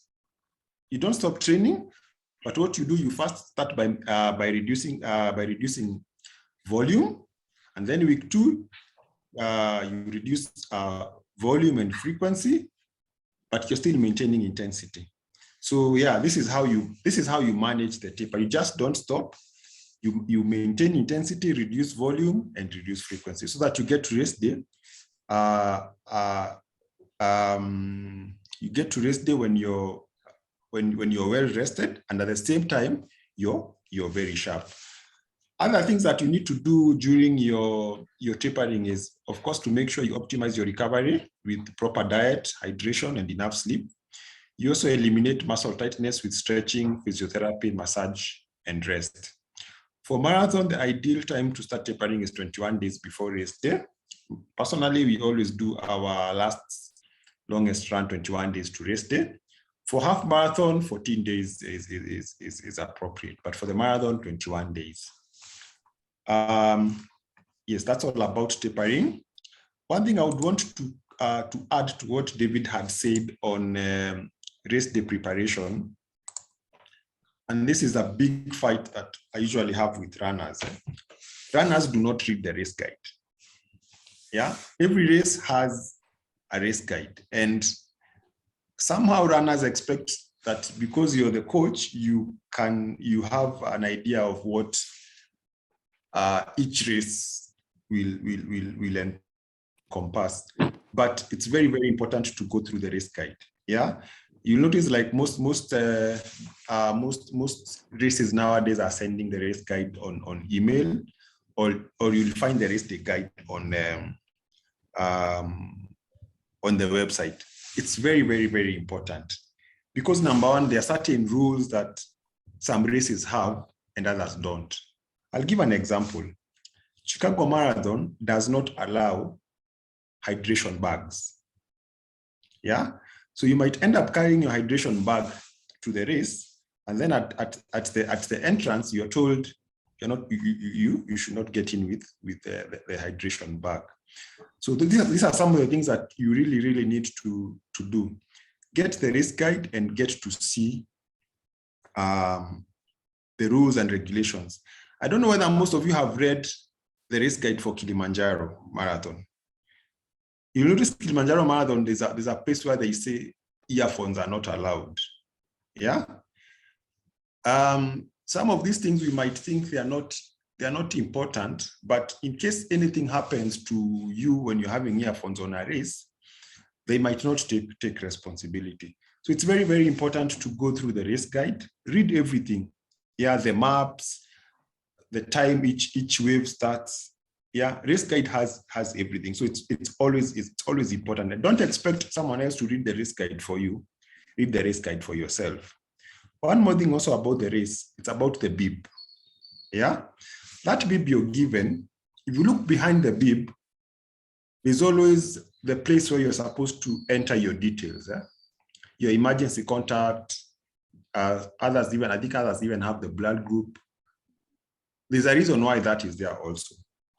But what you do, you first start by reducing volume, and then week 2, you reduce volume and frequency, but you're still maintaining intensity. So yeah, this is how you manage the taper. You just don't stop. You maintain intensity, reduce volume, and reduce frequency, so that you get to race day. You get to race day when you're well rested, and at the same time you're very sharp. Other things that you need to do during your tapering is, of course, to make sure you optimize your recovery with proper diet, hydration, and enough sleep. You also eliminate muscle tightness with stretching, physiotherapy, massage, and rest. For marathon, the ideal time to start tapering is 21 days before race day. Personally, we always do our longest run 21 days to race day. For half marathon, 14 days is appropriate, but for the marathon, 21 days. Yes, that's all about tapering. One thing I would want to add to what David had said on race day preparation, and this is a big fight that I usually have with runners. Runners do not read the race guide. Yeah, every race has a race guide, and somehow runners expect that because you're the coach, you have an idea of what each race will encompass. But it's very, very important to go through the race guide. Yeah, you'll notice like most races nowadays are sending the race guide on email, or you'll find the race day guide on the website. It's very, very, very important, because number one, there are certain rules that some races have and others don't. I'll give an example. Chicago Marathon does not allow hydration bags. Yeah, so you might end up carrying your hydration bag to the race, and then at the entrance, you're told you should not get in with the hydration bag. So these are some of the things that you really, really need to do. Get the race guide and get to see the rules and regulations. I don't know whether most of you have read the race guide for Kilimanjaro Marathon. You notice Kilimanjaro Marathon, there's a place where they say earphones are not allowed. Yeah. Some of these things we might think they are not they are not important, but in case anything happens to you when you're having earphones on a race, they might not take responsibility. So it's very, very important to go through the race guide, read everything. Yeah, the maps, the time each wave starts. Yeah, race guide has everything. So it's always important. And don't expect someone else to read the race guide for you. Read the race guide for yourself. One more thing also about the race, it's about the bib. Yeah, that bib you're given, if you look behind the bib, there's always the place where you're supposed to enter your details. Your emergency contact, I think others even have the blood group. There's a reason why that is there also.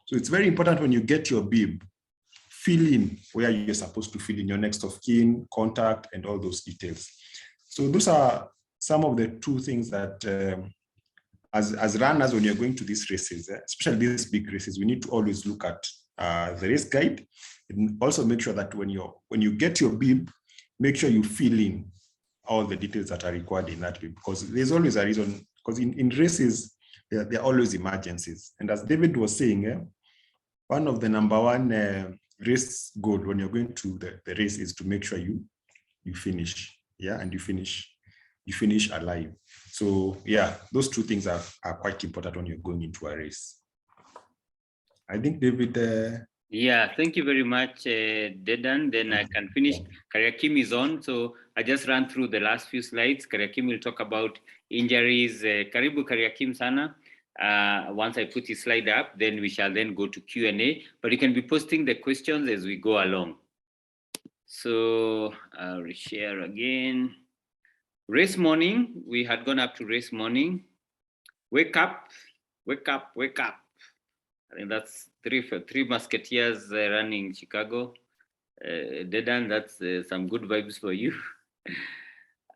So it's very important when you get your bib, fill in where you're supposed to fill in your next of kin, contact, and all those details. So those are some of the two things that as runners, when you're going to these races, especially these big races, we need to always look at the race guide, and also make sure that when you get your bib, make sure you fill in all the details that are required in that bib, because there's always a reason, because in races, there are always emergencies. And as David was saying, one of the number one race goal when you're going to the race is to make sure you finish, and you finish alive. So yeah, those two things are quite important when you're going into a race. I think David. Yeah, thank you very much, Dedan. Then I can finish. Kariakim is on, so I just ran through the last few slides. Kariakim will talk about injuries. Karibu Kariakim sana. Once I put his slide up, then we shall then go to Q&A. But you can be posting the questions as we go along. So I'll share again. Race morning, we had gone up to race morning. Wake up, wake up, wake up. I think that's three musketeers running Chicago. Dedan, that's some good vibes for you.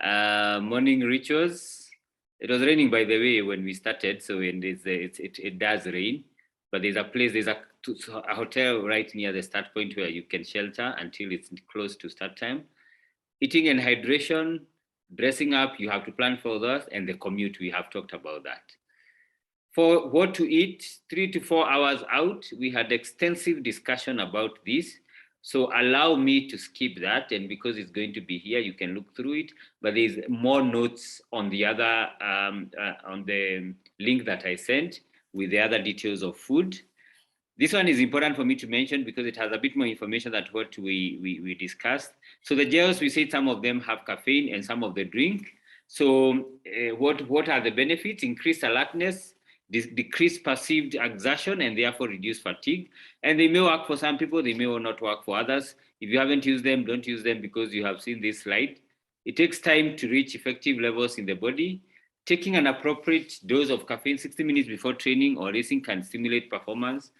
Morning rituals. It was raining, by the way, when we started, so it does rain. But there's a hotel right near the start point where you can shelter until it's close to start time. Eating and hydration, dressing up, you have to plan for that, and the commute, we have talked about that. For what to eat, 3 to 4 hours out, we had extensive discussion about this. So allow me to skip that, and because it's going to be here, you can look through it. But there's more notes on the other on the link that I sent with the other details of food. This one is important for me to mention because it has a bit more information than what we discussed. So the gels, we said some of them have caffeine and some of the drink. So what are the benefits? Increased alertness, decreased perceived exertion, and therefore reduce fatigue. And they may work for some people, they may not work for others. If you haven't used them, don't use them because you have seen this slide. It takes time to reach effective levels in the body. Taking an appropriate dose of caffeine 60 minutes before training or racing can stimulate performance.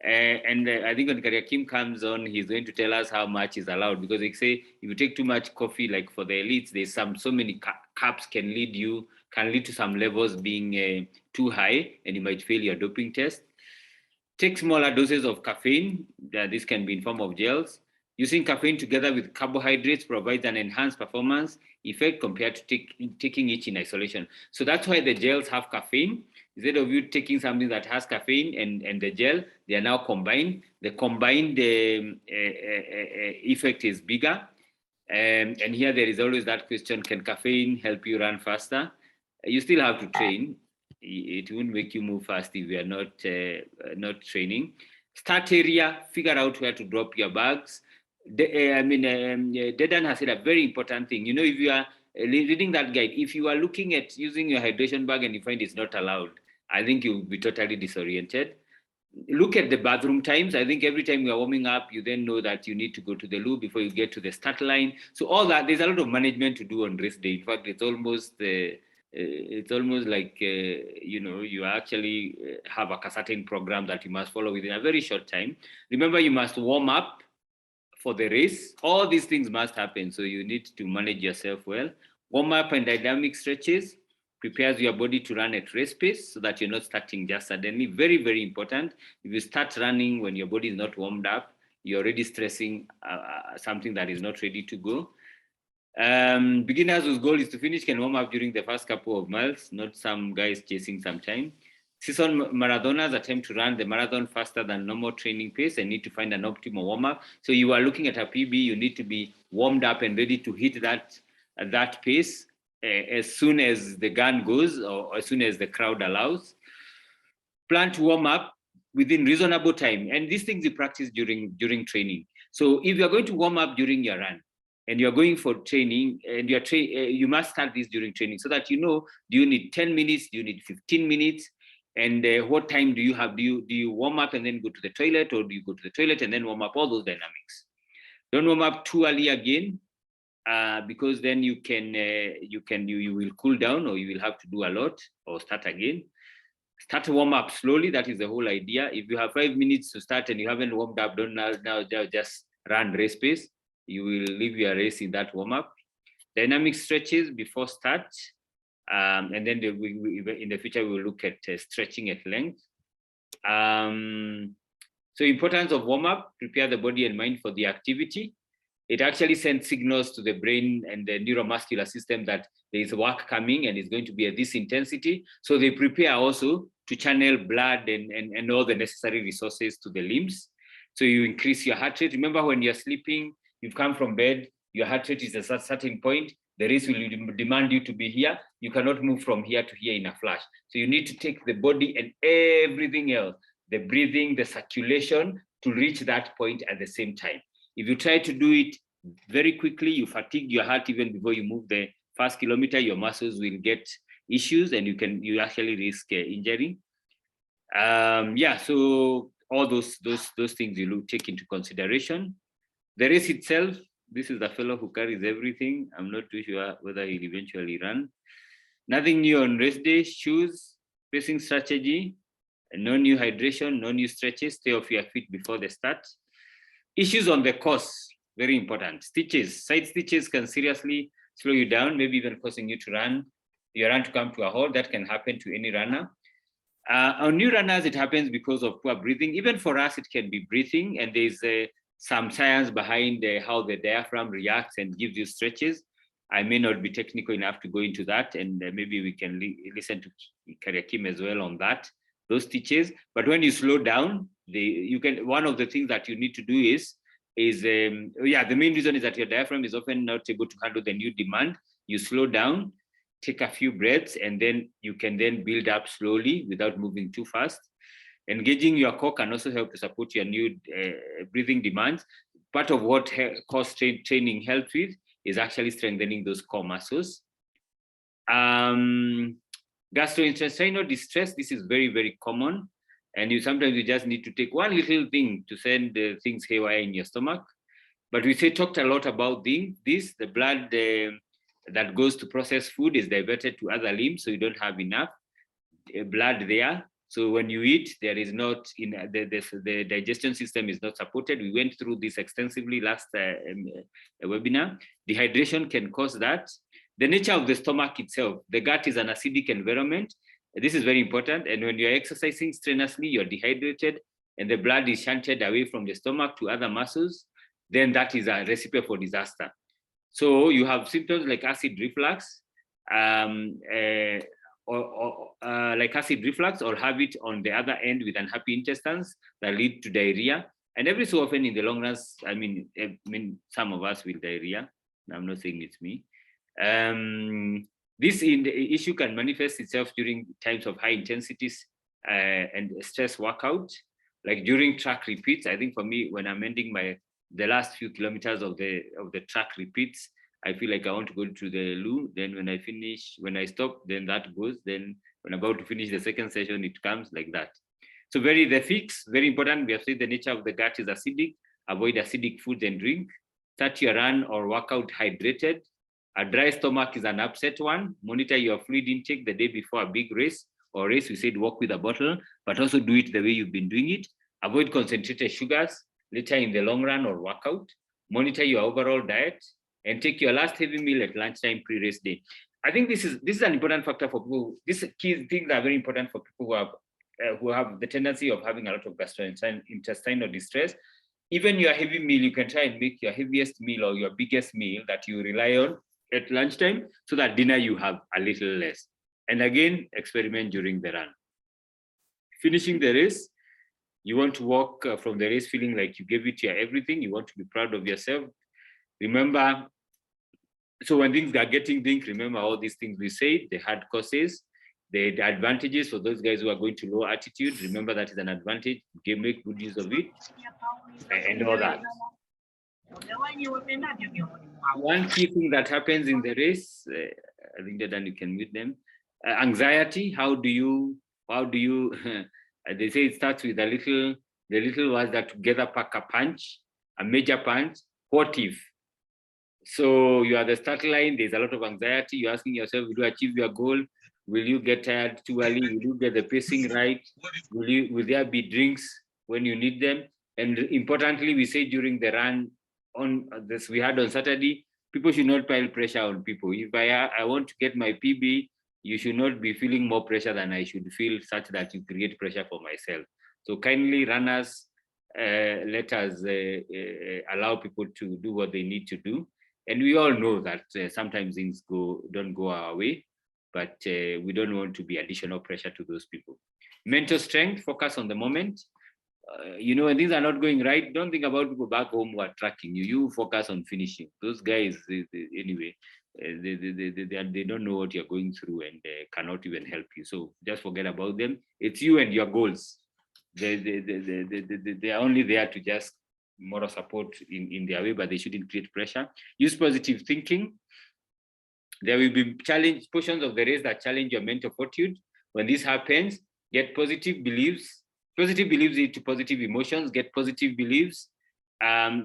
And I think when Kariakim comes on, he's going to tell us how much is allowed, because they say if you take too much coffee, like for the elites, there's so many cups can lead to some levels being too high, and you might fail your doping test. Take smaller doses of caffeine. This can be in form of gels. Using caffeine together with carbohydrates provides an enhanced performance effect compared to taking each in isolation. So that's why the gels have caffeine. Instead of you taking something that has caffeine and the gel, they are now combined. The combined effect is bigger. And here there is always that question, can caffeine help you run faster? You still have to train. It won't make you move fast if you are not training. Start area, figure out where to drop your bags. Dedan has said a very important thing. If you are reading that guide, if you are looking at using your hydration bag and you find it's not allowed, I think you'll be totally disoriented. Look at the bathroom times. I think every time you are warming up, you then know that you need to go to the loo before you get to the start line. So all that, there's a lot of management to do on race day. In fact, it's almost like you actually have a certain program that you must follow within a very short time. Remember, you must warm up for the race. All these things must happen, so you need to manage yourself well. Warm up and dynamic stretches prepares your body to run at race pace so that you're not starting just suddenly. Very, very important. If you start running when your body is not warmed up, you're already stressing something that is not ready to go. Beginners whose goal is to finish can warm up during the first couple of miles, not some guys chasing some time. Season marathoners attempt to run the marathon faster than normal training pace and need to find an optimal warm-up. So you are looking at a PB, you need to be warmed up and ready to hit that pace as soon as the gun goes or as soon as the crowd allows. Plan to warm up within reasonable time. And these things you practice during training. So if you're going to warm up during your run, and you're going for training, and you must start this during training so that you know, do you need 10 minutes, do you need 15 minutes, and what time do you have? Do you warm up and then go to the toilet, or do you go to the toilet and then warm up? All those dynamics. Don't warm up too early again, because then you will cool down, or you will have to do a lot or start again. Start to warm up slowly. That is the whole idea. If you have 5 minutes to start and you haven't warmed up, don't now just run race pace. You will leave your race in that warm up. Dynamic stretches before start. And then in the future, we will look at stretching at length. So importance of warm-up, prepare the body and mind for the activity. It actually sends signals to the brain and the neuromuscular system that there is work coming and it's going to be at this intensity. So they prepare also to channel blood and all the necessary resources to the limbs. So you increase your heart rate. Remember, when you're sleeping, you've come from bed, your heart rate is at a certain point. The race will demand you to be here. You cannot move from here to here in a flash. So you need to take the body and everything else, the breathing, the circulation, to reach that point at the same time. If you try to do it very quickly, you fatigue your heart even before you move the first kilometer, your muscles will get issues and you actually risk injury. So all those things you take into consideration. The race itself, this is the fellow who carries everything. I'm not too sure whether he'll eventually run. Nothing new on race day. Shoes, pacing strategy, no new hydration, no new stretches. Stay off your feet before the start. Issues on the course, very important. Stitches, side stitches can seriously slow you down, maybe even causing you to run, your run to come to a halt. That can happen to any runner. On new runners, it happens because of poor breathing. Even for us, it can be breathing, and there's some science behind how the diaphragm reacts and gives you stretches. I may not be technical enough to go into that, and maybe we can listen to Kariakim as well on that, those stitches. But when you slow down, one of the things that you need to do is the main reason is that your diaphragm is often not able to handle the new demand. You slow down, take a few breaths, and then you can then build up slowly without moving too fast. Engaging your core can also help to support your new breathing demands. Part of what course training helps with is actually strengthening those core muscles. Gastrointestinal distress, this is very, very common. And sometimes you just need to take one little thing to send things haywire in your stomach. But we talked a lot about this. The blood that goes to process food is diverted to other limbs, so you don't have enough blood there. So when you eat, there is not the digestion system is not supported. We went through this extensively last webinar. Dehydration can cause that. The nature of the stomach itself, the gut is an acidic environment. This is very important. And when you're exercising strenuously, you're dehydrated and the blood is shunted away from the stomach to other muscles, then that is a recipe for disaster. So you have symptoms like acid reflux, like acid reflux, or have it on the other end with unhappy intestines that lead to diarrhea. And every so often in the long run, I mean some of us with diarrhea. I'm not saying it's me. This issue can manifest itself during times of high intensities and stress workout, like during track repeats. I think for me, when I'm ending the last few kilometers of the track repeats, I feel like I want to go to the loo. Then when I stop, then that goes. Then when I'm about to finish the second session, it comes like that. So the fix, very important. We have said the nature of the gut is acidic. Avoid acidic foods and drink. Start your run or workout hydrated. A dry stomach is an upset one. Monitor your fluid intake the day before a big race or race. We said walk with a bottle, but also do it the way you've been doing it. Avoid concentrated sugars later in the long run or workout. Monitor your overall diet and take your last heavy meal at lunchtime pre-race day. I think this is an important factor for people. These key things are very important for people who have the tendency of having a lot of gastrointestinal distress. Even your heavy meal, you can try and make your heaviest meal or your biggest meal that you rely on at lunchtime, so that dinner you have a little less. And again, experiment during the run. Finishing the race, you want to walk from the race feeling like you gave it your everything. You want to be proud of yourself. Remember, so when things are getting thick, remember all these things we said, the hard courses, the advantages for those guys who are going to low altitude. Remember that is an advantage. Make good use of it and all that. One key thing that happens in the race, I think that then you can mute them. Anxiety. How do you? They say it starts with the little words that together pack a punch, a major punch. What if? So you are the start line. There's a lot of anxiety. You're asking yourself, will you achieve your goal? Will you get tired too early? Will you get the pacing right? Will there be drinks when you need them? And importantly, we say during the run on this we had on Saturday, people should not pile pressure on people. If I want to get my PB, you should not be feeling more pressure than I should feel, such that you create pressure for myself. So kindly, runners, let us allow people to do what they need to do. And we all know that sometimes things don't go our way, but we don't want to be additional pressure to those people. Mental strength, focus on the moment. When things are not going right, don't think about people back home who are tracking you. You focus on finishing. Those guys, anyway, they don't know what you're going through and cannot even help you. So just forget about them. It's you and your goals. They are only there to just moral support in their way, but they shouldn't create pressure. Use positive thinking. There will be portions of the race that challenge your mental fortitude. When this happens, get positive beliefs. Positive beliefs lead to positive emotions. Get positive beliefs.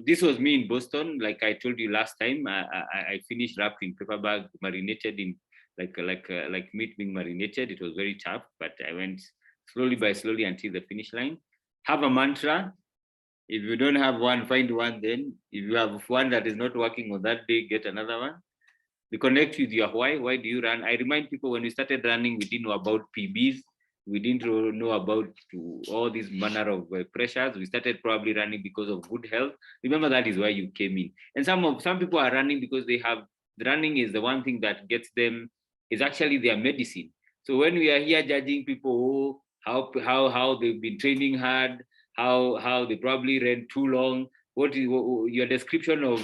This was me in Boston. Like I told you last time, I finished wrapped in paper bag, marinated in like meat being marinated. It was very tough, but I went slowly by slowly until the finish line. Have a mantra. If you don't have one, find one then. If you have one that is not working on that day, get another one. Reconnect with your why. Why do you run? I remind people when we started running, we didn't know about PBs. We didn't know about all these manner of pressures. We started probably running because of good health. Remember, that is why you came in. And some people are running because running is the one thing that gets them, is actually their medicine. So when we are here judging people, how they've been training hard, how they probably ran too long, what your description of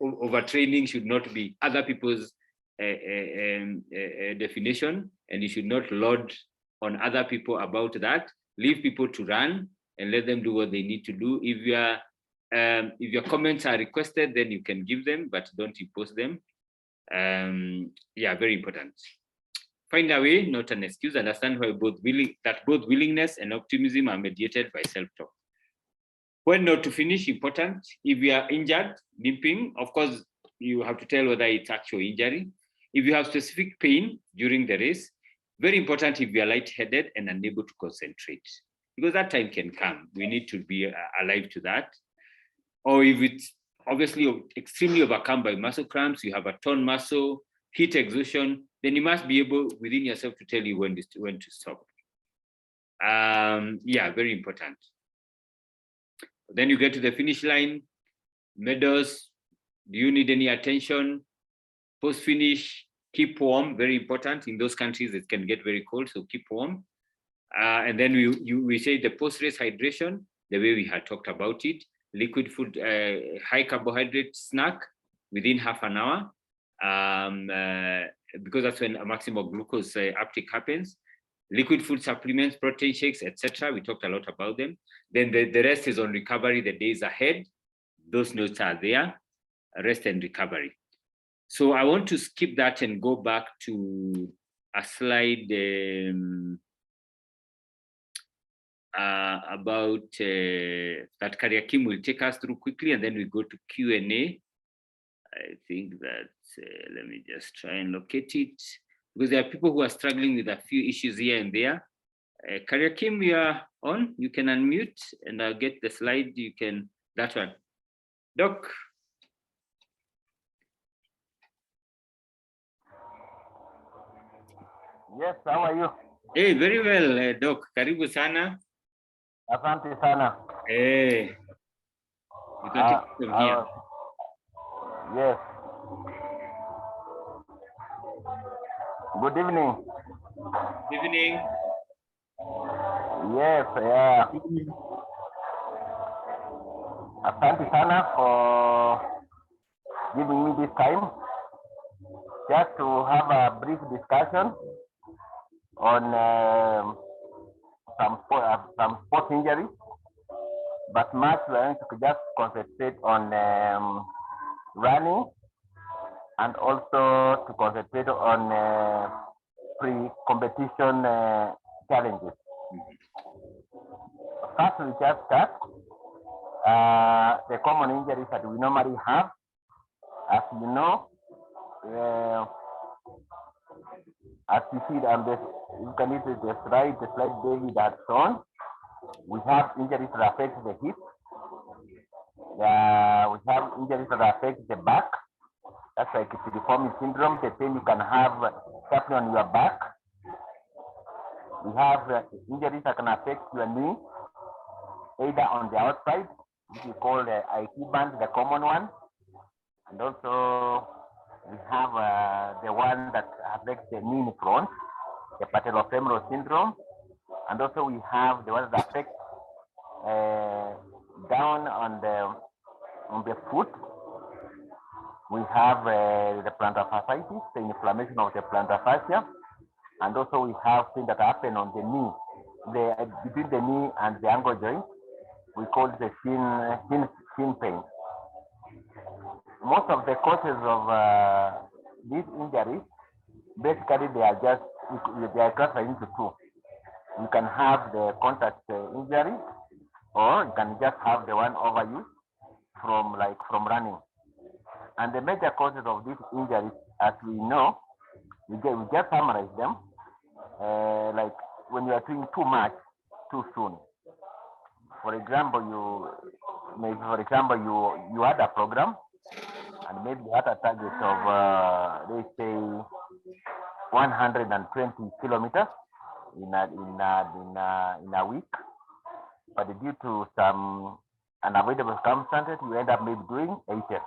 overtraining should not be other people's definition, and you should not load on other people about that. Leave people to run and let them do what they need to do. If your comments are requested, then you can give them, but don't impose them. Very important. Find a way, not an excuse. Understand why both willingness and optimism are mediated by self-talk. When not to finish, important. If you are injured, limping, of course, you have to tell whether it's actual injury. If you have specific pain during the race, very important if you are lightheaded and unable to concentrate, because that time can come. We need to be alive to that. Or if it's obviously extremely overcome by muscle cramps, you have a torn muscle, heat exhaustion, then you must be able within yourself to tell you when to stop. Very important. Then you get to the finish line, medals. Do you need any attention? Post-finish, keep warm, very important. In those countries, it can get very cold, so keep warm. And then we say the post-race hydration, the way we had talked about it. Liquid food, high carbohydrate snack within half an hour, because that's when a maximum glucose uptake happens. Liquid food supplements, protein shakes, etc. We talked a lot about them. Then the rest is on recovery, the days ahead. Those notes are there, rest and recovery. So I want to skip that and go back to a slide about that Kariakim will take us through quickly, and then we go to Q&A. I think that, let me just try and locate it, because there are people who are struggling with a few issues here and there. Kariakim, you are on, you can unmute, and I'll get the slide, that one. Doc. Yes, how are you? Hey, very well, Doc. Karibu sana. Asante sana. Hey. You can take it from here. Yes. Good evening. Good evening. Yes, yeah. Asante sana for giving me this time just to have a brief discussion on some sports injuries, but much we are going to just concentrate on running and also to concentrate on pre-competition challenges. First, we just start the common injuries that we normally have. As you know, as you see on this, you can use the slide David has shown. We have injuries that affect the hip. We have injuries that affect the back. That's like piriformis syndrome, the pain you can have tapping on your back. We have injuries that can affect your knee, either on the outside, which we call the IT band, the common one. And also we have the one that affects the knee in front, the patellofemoral syndrome. And also we have the one that affects down on the foot. We have the plantar fasciitis, the inflammation of the plantar fascia, and also we have things that happen on the knee, between the knee and the ankle joint. We call it the shin pain. Most of the causes of these injuries, basically they are classified into two. You can have the contact injury, or you can just have the one overuse from running. And the major causes of these injuries, as we know, we just summarize them. Like when you are doing too much too soon. For example, you had a program, and maybe you had a target of let's say 120 kilometers in a week, but due to some unavoidable circumstances, you end up maybe doing 80.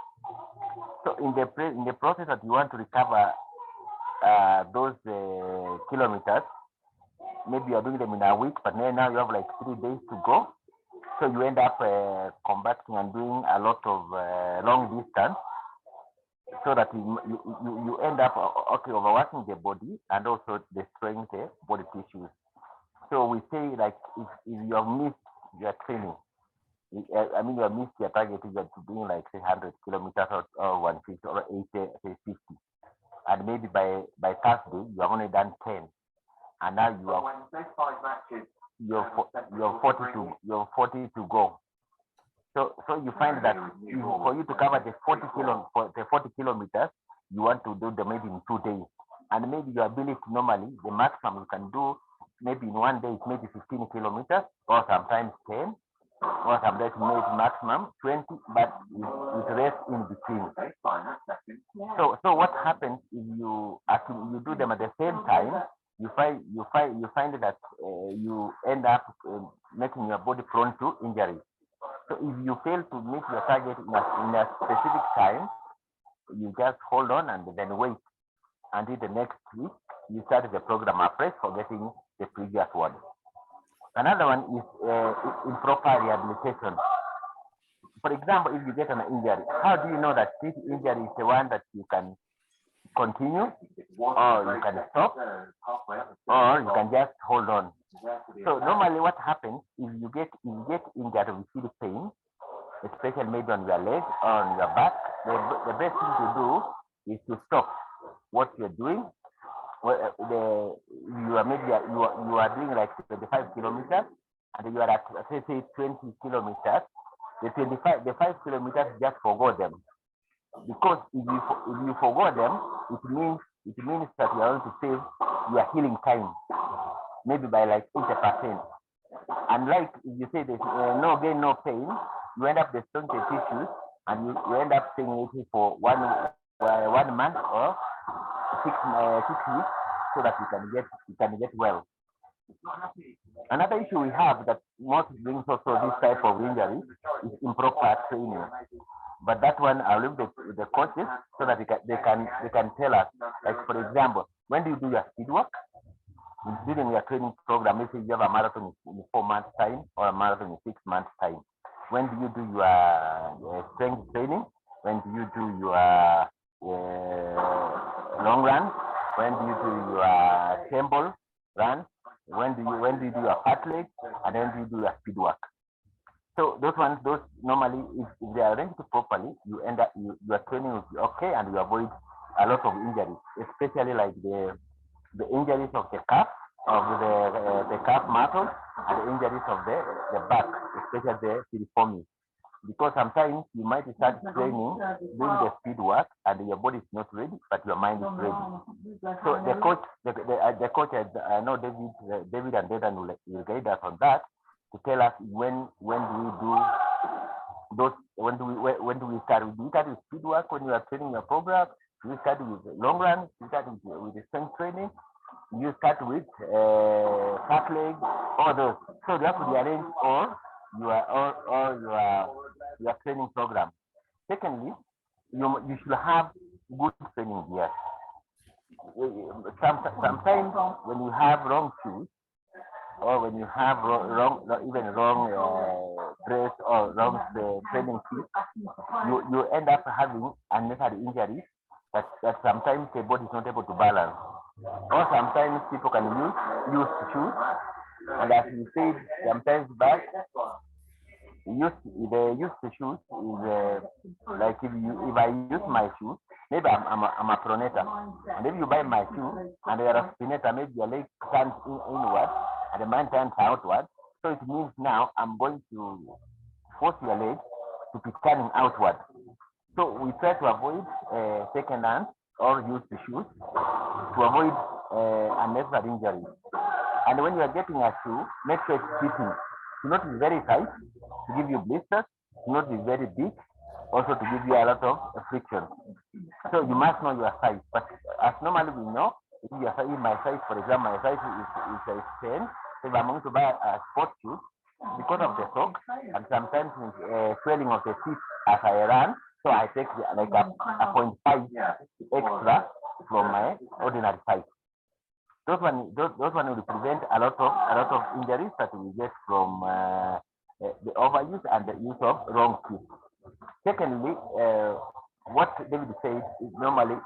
So in the process that you want to recover those kilometers, maybe you are doing them in a week, but now you have like 3 days to go. So you end up combating and doing a lot of long distance, so that you end up overworking the body and also destroying the body tissues. So we say, like, if you have missed your training, I mean, you have missed your target, you are doing like 300 kilometers or 150 or 80, say 50. And maybe by Thursday, you have only done 10. And now you have 40 to go. So you find that for you to cover the 40 kilometers, you want to do them maybe in 2 days. And maybe your ability normally, the maximum you can do maybe in 1 day is maybe 15 kilometers, or sometimes 10, or sometimes maybe maximum 20, but it rests in between. So what happens if you do them at the same time? You find that you end up making your body prone to injury. So if you fail to meet your target in a specific time, you just hold on and then wait until the next week. You start the program afresh, forgetting the previous one. Another one is improper rehabilitation. For example, if you get an injury, how do you know that this injury is the one that you can continue, or you can stop, or you can just hold on? So normally what happens, if you get injured, we feel pain, especially maybe on your leg or on your back, the best thing to do is to stop what you're doing. You are doing like 25 kilometers, and you are at say 20 kilometers. The 5 kilometers, just forgo them, because if you forgo them, it means that you are going to save your healing time, maybe by like 80%. And like if you say there's no gain, no pain, you end up destroying the tissues, and you end up staying it for 1 month or 6 weeks, so that you can get well. Another issue we have that most brings also this type of injury is improper training. But that one, I'll leave the coaches so that they can tell us. Like, for example, when do you do your speed work? during your training program, let's say you have a marathon in 4 months' time or a marathon in 6 months' time. When do you do your strength training? When do you do your long run? When do you do your temple run? When do you do your fat leg? And then do you do your speed work? So those normally, if they are arranged properly, you end up your training will be okay, and you avoid a lot of injuries, especially like the injuries of the calf, of the calf muscle, and the injuries of the back, especially the piriformis. Because sometimes you might start training, doing the speed work, and your body is not ready, but your mind is ready. So the coach, I know David and Dedan will guide us on that to tell us when do we do those, when do we start? Do we start with speed work when you are training your program? Do we start with long run? Do we start with the strength training? You start with fat leg, all those. So you have to rearrange all your training program. Secondly, you should have good training gear. Sometimes when you have wrong shoes, or when you have wrong dress or wrong training shoes, you end up having unnecessary injuries that sometimes the body is not able to balance. Or sometimes people can use shoes, and as you said, sometimes back, the use the shoes is like if I use my shoes, maybe I'm a pronator, and if you buy my shoe and you're a spinator, maybe your leg turns inward and the man turns outward. So it means now I'm going to force your leg to be turning outward. So we try to avoid second hand or use the shoes to avoid unnecessary injuries. And when you are getting a shoe, make sure it's fitting. Do not be very tight to give you blisters. Do not be very big, also to give you a lot of friction. So you must know your size. But as normally we know, if you are in my size, for example, my size is 10. So if I'm going to buy a sports shoe, because of the sock and sometimes swelling of the feet as I run, so I take like a 0.5 extra from my ordinary size. Those one will prevent a lot of injuries that we get from the overuse and the use of wrong shoes. Secondly, what David said is normally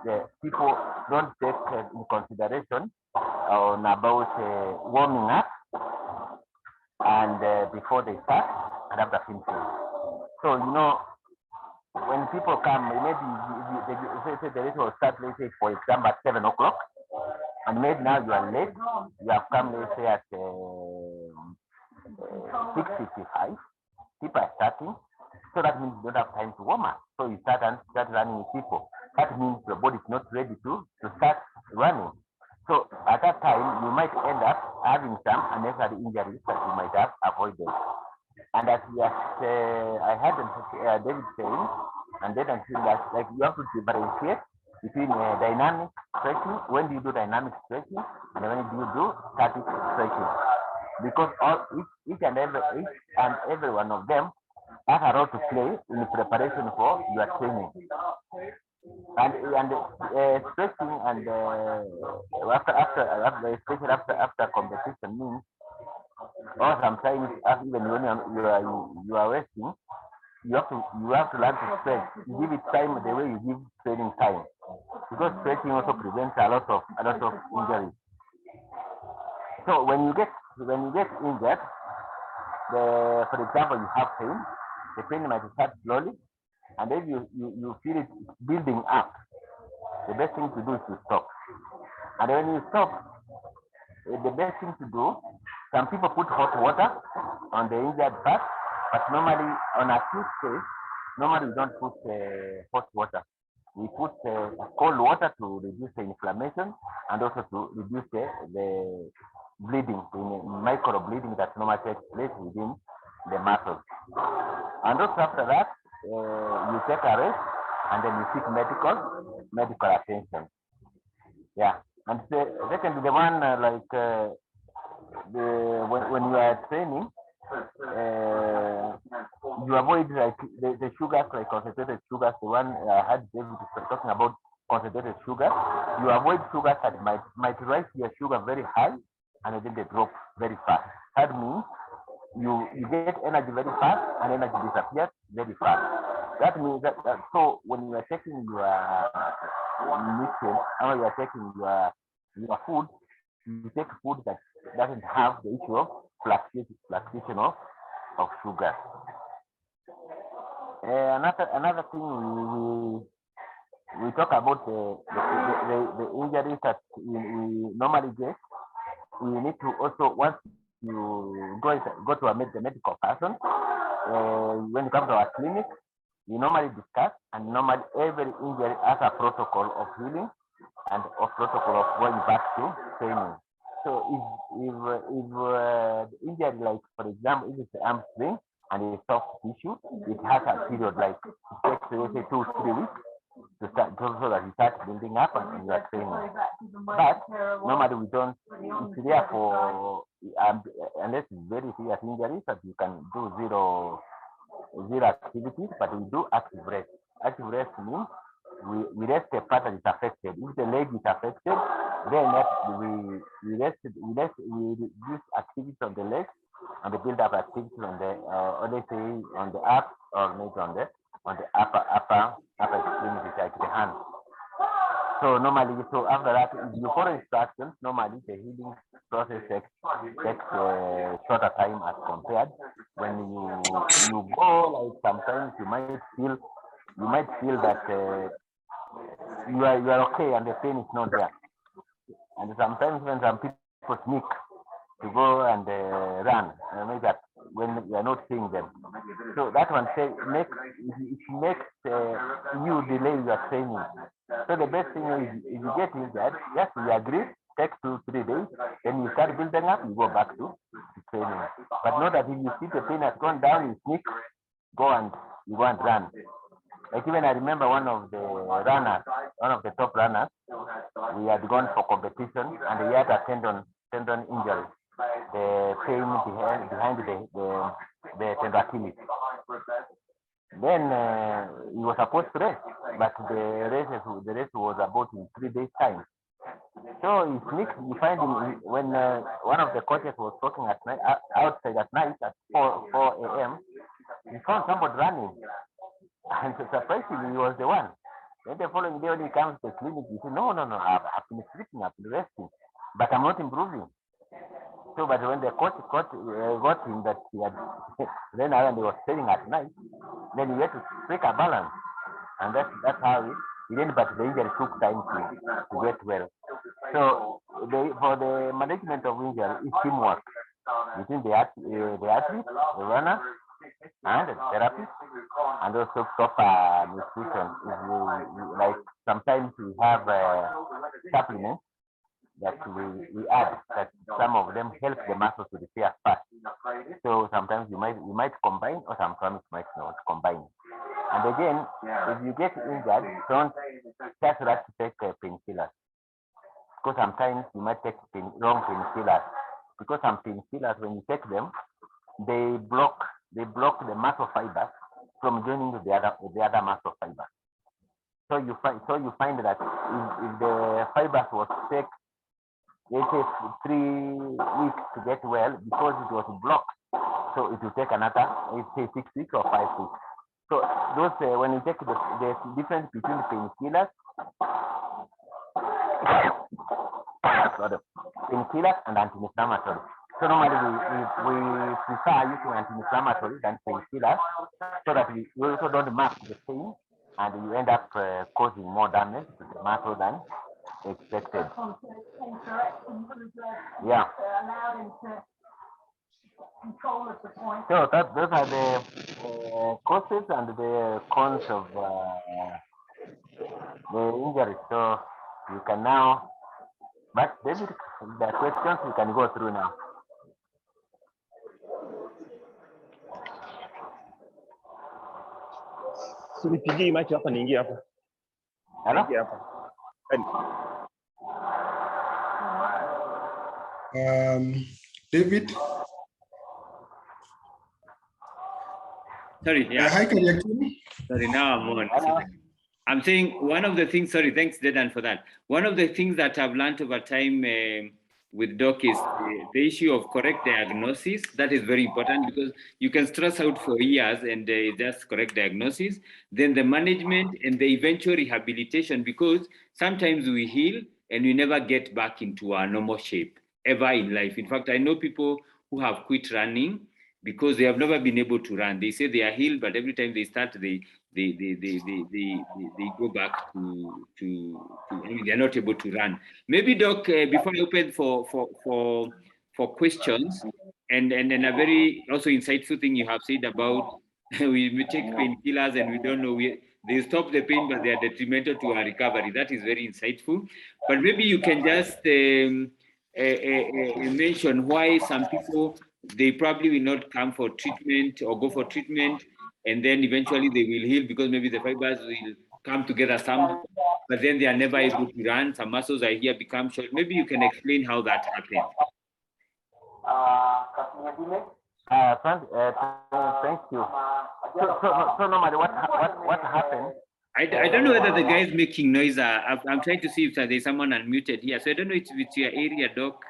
people don't take in consideration on about warming up and before they start and after finishing. So when people come, maybe they say the race will start, let's say for example at 7 o'clock. And maybe now you are late, you have come, let's say, at 6:55, people are starting, so that means you don't have time to warm up. So you start running with people. That means your body is not ready to start running. So at that time, you might end up having some unnecessary injuries that you might have avoided. And as I heard David saying, and then I'm saying that like you have to differentiate between dynamic stretching, when do you do dynamic stretching, and when do you do static stretching? Because each and every one of them have a role to play in the preparation for your training. And stretching and especially after competition means, or sometimes even when you are resting, you have to learn to stretch. You give it time the way you give training time, because stretching also prevents a lot of injuries. So when you get injured, for example, you have pain. The pain might start slowly, and then you feel it building up. The best thing to do is to stop. And when you stop, the best thing to do, some people put hot water on the injured part, but normally on acute case, normally we don't put hot water. We put cold water to reduce the inflammation and also to reduce the bleeding, the micro bleeding that normally takes place within the muscles. And also after that, you take a rest and then you seek medical attention. Yeah. And secondly, the one when you are training, you avoid like the sugars, like concentrated sugars. The one I had David talking about concentrated sugar. You avoid sugars that might raise your sugar very high, and then they drop very fast. That means you get energy very fast and energy disappears very fast. That means that so when you are taking your nutrients or you are taking your food, you take food that doesn't have the issue of fluctuation of sugar. Another thing we talk about the injuries that we normally get. We need to also, once you go to the medical person, when you come to our clinic, we normally discuss, and normally every injury has a protocol of healing and a protocol of going back to training. So if the injury, like for example, if it's the hamstring and it's soft tissue, it has a period like it takes say 2-3 weeks to start, so that you start building up and you are training. But normally we don't. It's there for unless it's very serious injuries that you can do zero activities, but we do active rest. Active rest means we rest the part that is affected. If the leg is affected, then we reduce activities on the leg and the build up activities on the let's say on the up or maybe on the upper extremities like the hand. So normally, so after that, if you follow instructions, normally the healing process takes shorter time as compared when you go. Like sometimes you might feel that you are okay and the pain is not there. And sometimes when some people sneak to go and run, maybe that when you are not seeing them. So that one makes you delay your training. So the best thing is if you get injured, yes, we agree, take 2-3 days, then you start building up, you go back to training. But not that if you see the pain has gone down, you sneak, go and run. Like even I remember one of the top runners, we had gone for competition and he had a tendon injury. The pain behind the tendon. Then he was supposed to race, but the race was about in 3 days time. So he sneaked. We find him when one of the coaches was talking at night, outside at night at 4 a.m. He found somebody running, and surprisingly he was the one. Then the following day when he comes to the clinic, he said, "No, I've been sleeping, I've been resting, but I'm not improving." So, but when the coach got him that he had, then when he was training at night, then he had to take a balance, and that's how he didn't. But the injury took time to get well. So, for the management of injury, it's teamwork between the athlete, the runner, and the therapist, and also proper nutrition. Like sometimes we have supplements that we add, that some of them help the muscles to repair fast. So sometimes you might combine, or sometimes you might not combine. And again, if you get injured, don't just rush to take painkillers, because sometimes you might take wrong painkillers. Because some painkillers, when you take them, they block the muscle fibers from joining to the other muscle fibers. So you find that if the fibers was take, it takes 3 weeks to get well because it was blocked. So it will take another, let's say 6 weeks or 5 weeks. So those when you take the difference between painkillers, and anti-inflammatory. So normally we prefer using anti-inflammatory than painkillers, so that we also don't mask the pain, and you end up causing more damage to the muscle than expected. Yeah. So those are the causes and the cons of the injury. So you can now, but David, the questions we can go through now. Nipigie mic hapa niingie hapa. Hello? Niingie hapa. David. Sorry, yeah. Hi, Kariakim. Sorry, now I'm on. I'm saying one of the things, sorry, thanks Dedan for that. One of the things that I've learned over time with Doc is the issue of correct diagnosis. That is very important because you can stress out for years and just correct diagnosis. Then the management and the eventual rehabilitation, because sometimes we heal and we never get back into our normal shape ever in life. In fact, I know people who have quit running because they have never been able to run. They say they are healed, but every time they start, they go back to I mean, they're not able to run. Maybe Doc, before I open for questions, and a very also insightful thing you have said about we take painkillers and we don't know they stop the pain, but they are detrimental to our recovery. That is very insightful. But maybe you can just mention why some people they probably will not come for treatment or go for treatment, and then eventually they will heal because maybe the fibers will come together somehow, but then they are never able to run. Some muscles I hear become short. Maybe you can explain how that happens. Thank you. So normally what happens? I don't know whether the guy is making noise. I'm trying to see if there's someone unmuted here. So I don't know if it's your area, Doc.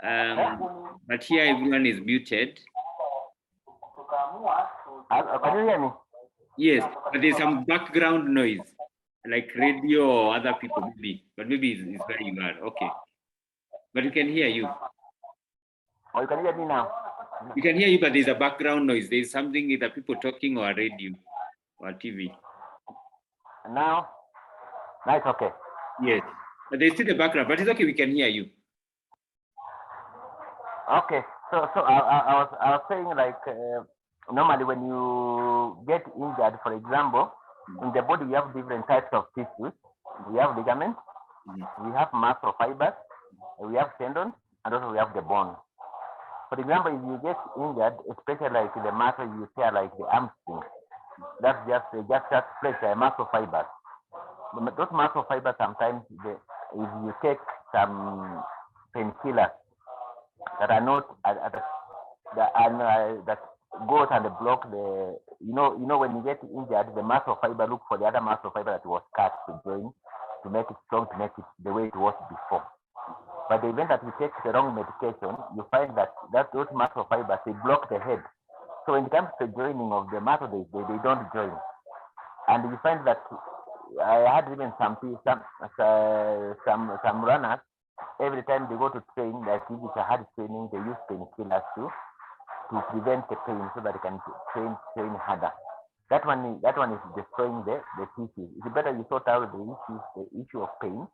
But here everyone is muted. Can you hear me? Yes, but there's some background noise, like radio or other people maybe. But maybe it's where you are. Okay. But we can hear you. Oh, you can hear me now? We can hear you, but there's a background noise. There's something either people talking or radio or TV. Now it's okay. Yes, but there's still the background, but it's okay. We can hear you. Okay, so I was saying like normally when you get injured, for example, in the body we have different types of tissues. We have ligaments, we have muscle fibers, we have tendons, and also we have the bone. For example, if you get injured, especially like the muscle you tear like the hamstring, that's just flesh, muscle fibers. Those muscle fibers sometimes, if you take some painkillers that are not that goes and block the you know when you get injured, the muscle fiber look for the other muscle fiber that was cut to join to make it strong, to make it the way it was before. But the event that you take the wrong medication, you find that those muscle fibers they block the head. So when it comes to joining of the muscle, they don't join, and you find that I had even some runners. Every time they go to train, like if it's a hard training, they use painkillers to prevent the pain so that they can train harder. That one is destroying the tissues. It's better you sort out the issue of pain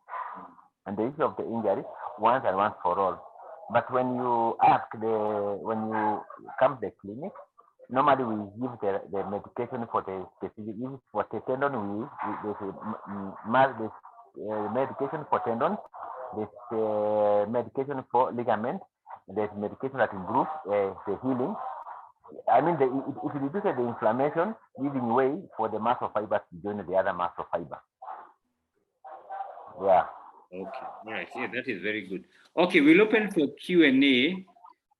and the issue of the injury once and once for all. But when you come to the clinic, normally we give the medication for the specific. If for the tendon, there's medication for tendon, there's medication for ligament, there's medication that improves the healing. I mean, it reduces the inflammation, giving way for the muscle fibers to join the other muscle fiber. Yeah. Okay. All right. Yeah, that is very good. Okay, we'll open for Q&A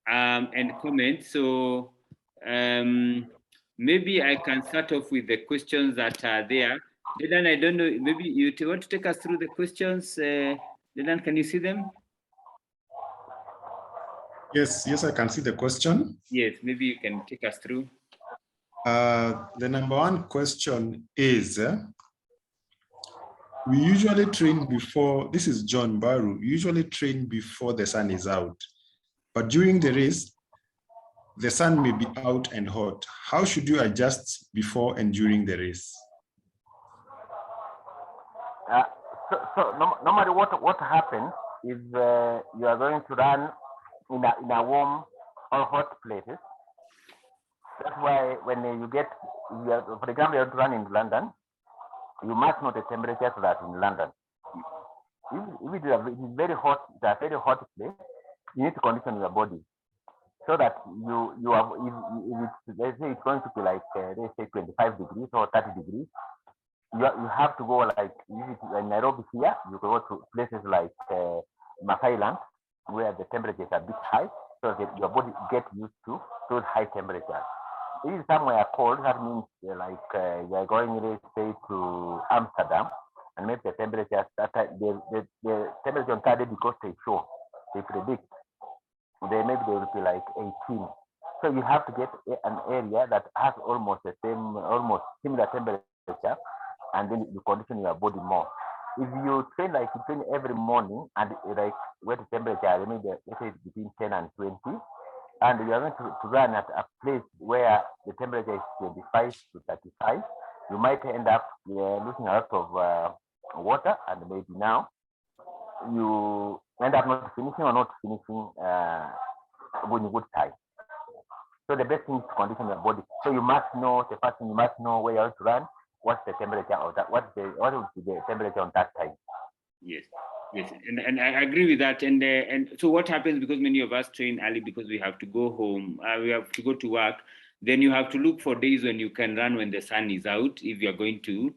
and comments. So maybe I can start off with the questions that are there. Dedan, I don't know, maybe you want to take us through the questions. Dedan, can you see them? Yes, I can see the question. Yes, maybe you can take us through. The number one question is, we usually train before, this is John Baru, we usually train before the sun is out, but during the race, the sun may be out and hot. How should you adjust before and during the race? So normally what happens is you are going to run in a warm or hot places. That's why when you get, for example, you have to run in London, you must know the temperatures that in London. If it is very hot, it's a very hot place, you need to condition your body so that you have, if let's say it's going to be like, let's say 25 degrees or 30 degrees, you have to go like, if it's in Nairobi here, you go to places like Masailand, where the temperatures are a bit high, so that your body gets used to those high temperatures. If it's somewhere cold, that means like you're going, let's say, to Amsterdam, and maybe the temperature the temperature on Saturday because they they predict, then maybe they will be like 18. So you have to get an area that has almost similar temperature, and then you condition your body more. If you train like you train every morning and like where the temperature, maybe let's say between 10 and 20, and you are going to run at a place where the temperature is 25 to 35, you might end up losing a lot of water, and maybe now you end up not finishing when you good time. So the best thing is to condition your body. So you must know, the first thing you must know where you are to run, what's the temperature of that, what will be the temperature on that time. Yes, and I agree with that. And so what happens, because many of us train early because we have to go home, we have to go to work, then you have to look for days when you can run when the sun is out, if you're going to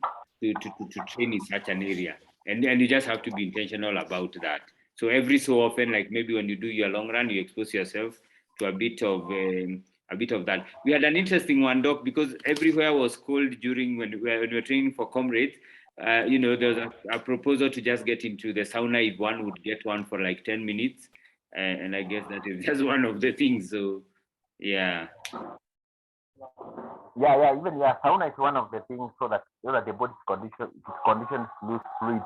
train in such an area. And you just have to be intentional about that. So every so often, like maybe when you do your long run, you expose yourself to a bit of that. We had an interesting one, Doc, because everywhere was cold during when we were training for comrades. There was a proposal to just get into the sauna if one would get one for like 10 minutes. And I guess that is just one of the things. So, yeah. Yeah, even sauna is one of the things so that the body's conditions lose fluid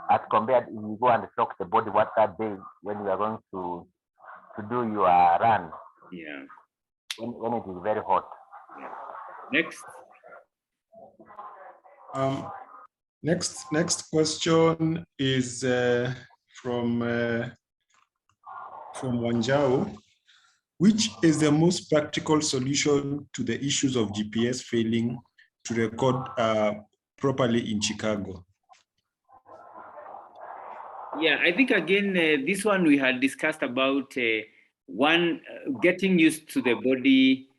as compared if you go and shock the body what that day when you are going to do your run. Yeah. When it is very hot. Next. Next question is from Wanjao. Which is the most practical solution to the issues of GPS failing to record properly in Chicago? Yeah, I think again, this one we had discussed about getting used to the body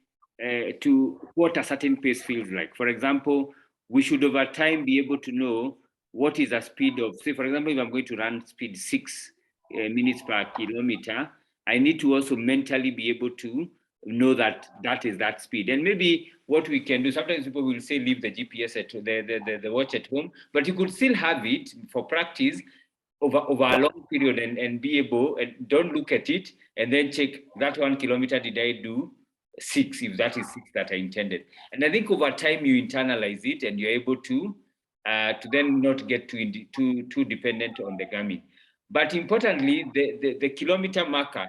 to what a certain pace feels like. For example, we should over time be able to know what is a speed of, say, for example, if I'm going to run speed 6 minutes per kilometer, I need to also mentally be able to know that is that speed. And maybe what we can do, sometimes people will say leave the GPS at the watch at home, but you could still have it for practice over a long period and be able, and don't look at it and then check that 1 kilometer, did I do 6, if that is 6 that I intended. And I think over time you internalize it and you're able to then not get too dependent on the Garmin. But importantly, the kilometer marker,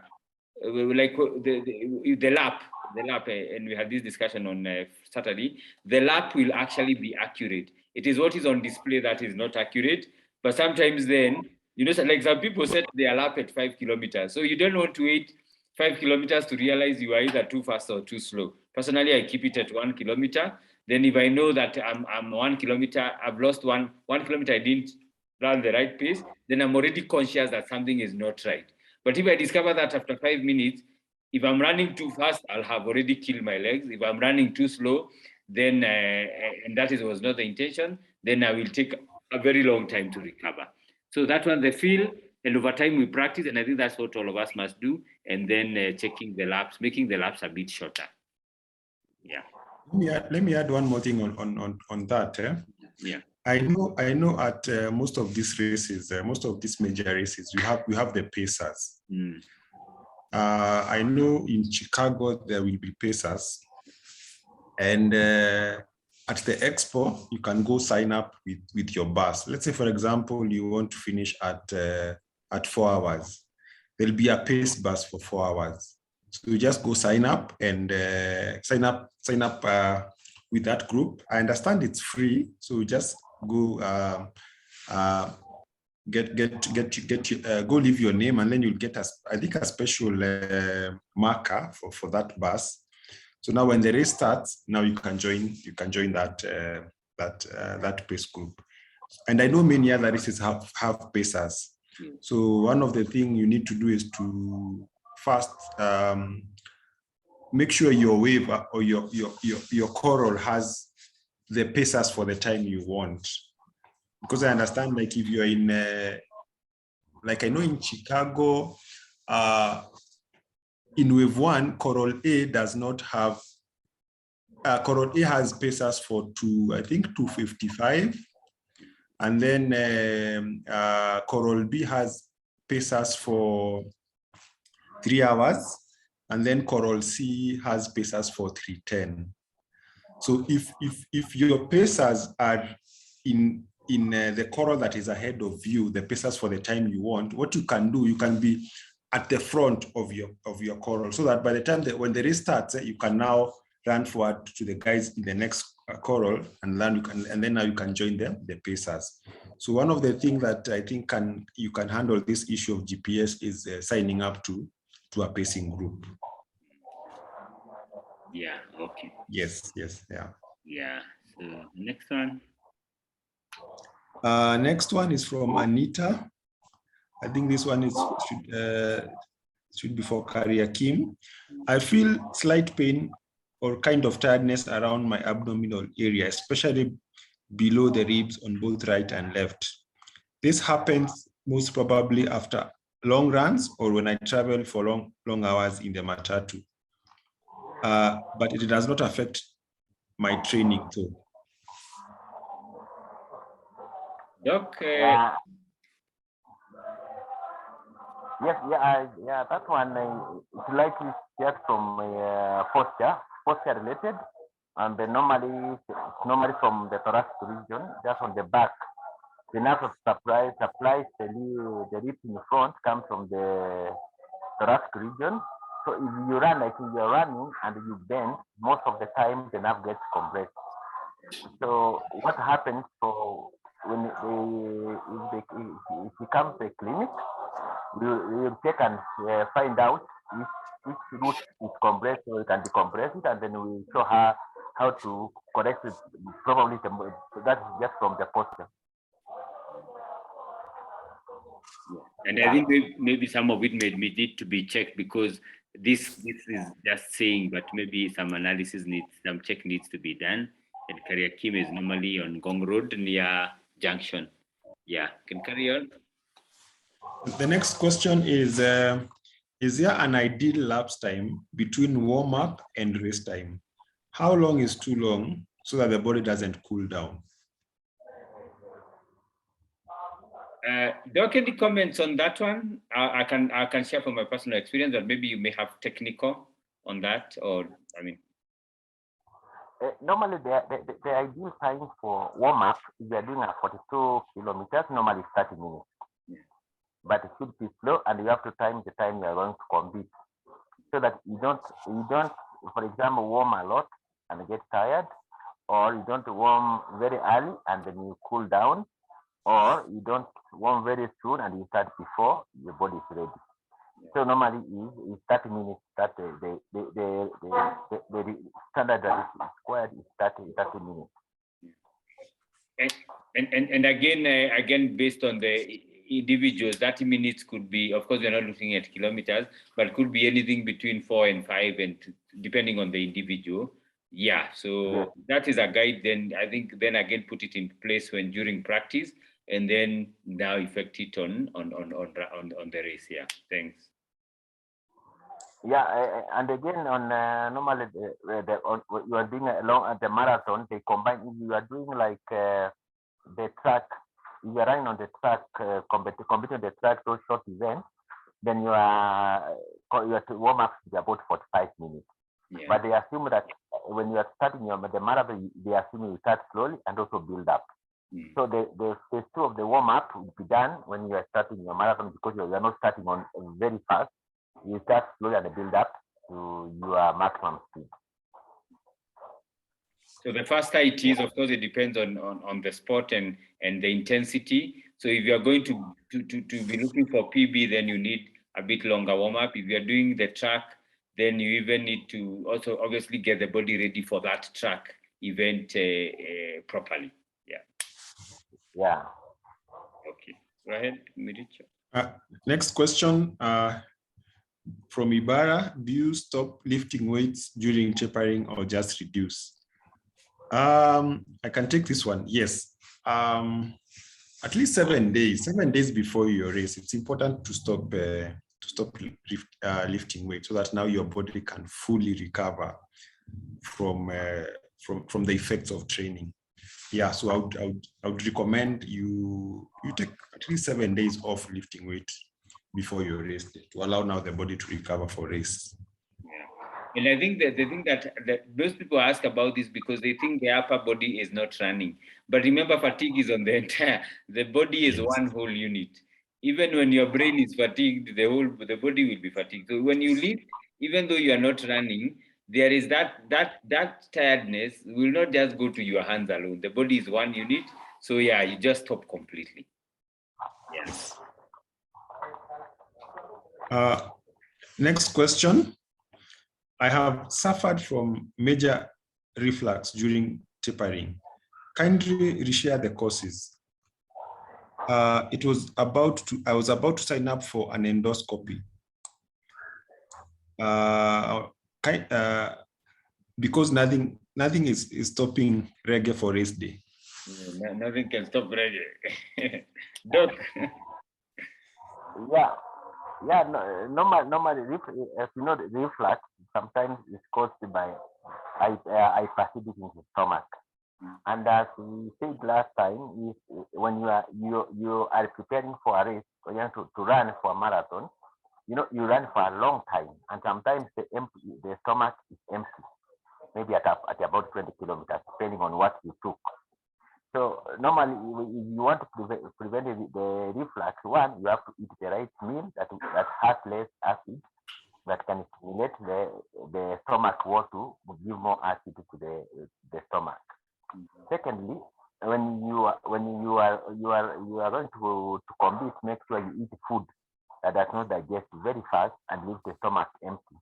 like the lap, and we had this discussion on Saturday, the lap will actually be accurate. It is what is on display that is not accurate, but sometimes then, like some people set their lap at 5 kilometers. So you don't want to wait 5 kilometers to realize you are either too fast or too slow. Personally, I keep it at 1 kilometer. Then if I know that I'm 1 kilometer, I've lost one kilometer, I didn't run the right pace, then I'm already conscious that something is not right. But if I discover that after 5 minutes, if I'm running too fast, I'll have already killed my legs. If I'm running too slow, then, and that was not the intention, then I will take a very long time to recover. So that one, the feel, and over time we practice, and I think that's what all of us must do, and then checking the laps, making the laps a bit shorter. Yeah. Let me add one more thing on that. Yeah. I know at most of these races, most of these major races, you have the pacers. Mm. I know in Chicago there will be pacers, and at the expo you can go sign up with your bus. Let's say, for example, you want to finish at 4 hours. There'll be a pace bus for 4 hours. So you just go sign up and sign up with that group. I understand it's free, so just go go leave your name, and then you'll get I think a special marker for that bus. So now when the race starts, now you can join that pace group. And I know many other races have pacers. So one of the things you need to do is to first make sure your wave or your coral has the pacers for the time you want. Because I understand, like if you're in, like I know in Chicago, in wave 1, Coral A does not have, Coral A has pacers for 255. And then Coral B has pacers for 3 hours, and then Coral C has pacers for 310. So if your pacers are in the Coral that is ahead of you, the pacers for the time you want, what you can do, you can be at the front of your Coral, so that by the time when the race starts, you can now run forward to the guys in the next Coral, and then now you can join the pacers. So one of the things that I think you can handle this issue of GPS is signing up to a pacing group. Yeah. Okay. Yes. Yeah. Yeah. So next one. Next one is from Anita. I think this one should be for Kariakim. I feel slight pain or kind of tiredness around my abdominal area, especially below the ribs on both right and left. This happens most probably after long runs or when I travel for long hours in the matatu. But it does not affect my training too. Doc, Yes, that one it's likely just from posture related, and then normally from the thoracic region, just on the back. The nerve of supply supplies the rib in front comes from the thoracic region. So if you run like you're running and you bend, most of the time the nerve gets compressed. So what happens when if you come to a clinic, you check and find out which route is compressed, so you can decompress it, and then we show her how to correct it. Probably that's just from the posture. And I think maybe some of it may need to be checked, because this is just saying, but maybe some analysis some check needs to be done. And Kariakim is normally on Gong Road near Junction. Yeah, can carry on. The next question is there an ideal lapse time between warm-up and race time? How long is too long so that the body doesn't cool down? Doc, any comments on that one? I can share from my personal experience, but maybe you may have technical on that, or I mean. Normally, the ideal time for warm-up, if you're doing a 42 kilometers, normally 30 minutes. Yeah. But it should be slow, and you have to time the time you're going to compete, so that you don't, for example, warm a lot and get tired, or you don't warm very early and then you cool down, or you don't warm very soon and you start before your body is ready. So normally is 30 minutes that the standard that is required is 30 minutes. And again, based on the individuals, 30 minutes could be, of course, we're not looking at kilometers, but could be anything between 4 and 5, and depending on the individual. Yeah, so that is a guide. Then I think again put it in place when during practice, and then now effect it on the race. Yeah, thanks. Yeah, and again on normally you are doing along at the marathon, they combine. If you are doing like the track, if you are running on the track, competing the track, those short events, then you have to warm up to about 45 minutes. Yeah. But they assume that when you are starting the marathon, they assume you start slowly and also build up. So the phase 2 of the warm up will be done when you are starting your marathon, because you are not starting on very fast. You start slowly and build up to your maximum speed. So the faster it is, of course, it depends on the sport and the intensity. So if you are going to be looking for PB, then you need a bit longer warm up. If you are doing the track, then you even need to also obviously get the body ready for that track event properly. Yeah. Okay. Go ahead, Miricho. Next question from Ibarra. Do you stop lifting weights during tapering or just reduce? I can take this one. Yes. At least 7 days. 7 days before your race, it's important to stop lifting weight, so that now your body can fully recover from the effects of training. Yeah, so I would recommend you take at least 7 days off lifting weight before your race day to allow now the body to recover for race. And I think that they think that those people ask about this because they think the upper body is not running. But remember, fatigue is on the entire, the body is one whole unit. Even when your brain is fatigued, the body will be fatigued. So when you lift, even though you are not running, there is that tiredness will not just go to your hands alone. The body is one unit. So yeah, you just stop completely. Yes. Next question. I have suffered from major reflux during tapering. Kindly reshare the causes. I was about to sign up for an endoscopy. Because nothing is stopping reggae for race day. Nothing can stop reggae. Doc. Yeah, normally, as you know, the reflux sometimes is caused by acidity in the stomach. And as we said last time, when you are preparing for a race, or you want to run for a marathon, you run for a long time, and sometimes the stomach is empty, maybe at about 20 kilometers, depending on what you took. So normally, if you want to prevent the reflux, one, you have to eat the right meal that has less acid, that can stimulate the stomach wall to give more acid to the stomach. Secondly, when you are going to compete, make sure you eat food that does not digest very fast and leave the stomach empty.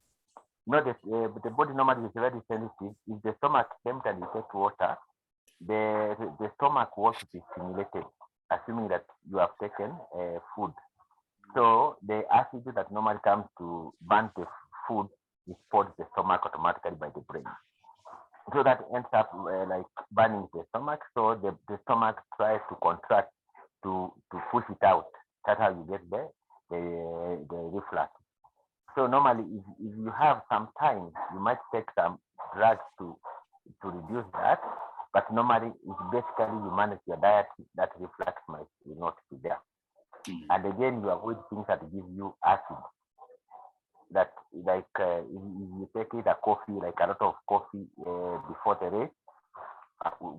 The body normally is very sensitive. If the stomach is empty and you take water, the stomach wants to be stimulated, assuming that you have taken food. So the acid that normally comes to burn the food is poured the stomach automatically by the brain. So that ends up like burning the stomach. So the stomach tries to contract to push it out. That's how you get the reflux. So normally, if you have some time, you might take some drugs to reduce that. But normally, it's basically you manage your diet, that reflux might not be there. And again, you avoid things that give you acid. That like if you take a coffee, like a lot of coffee before the race,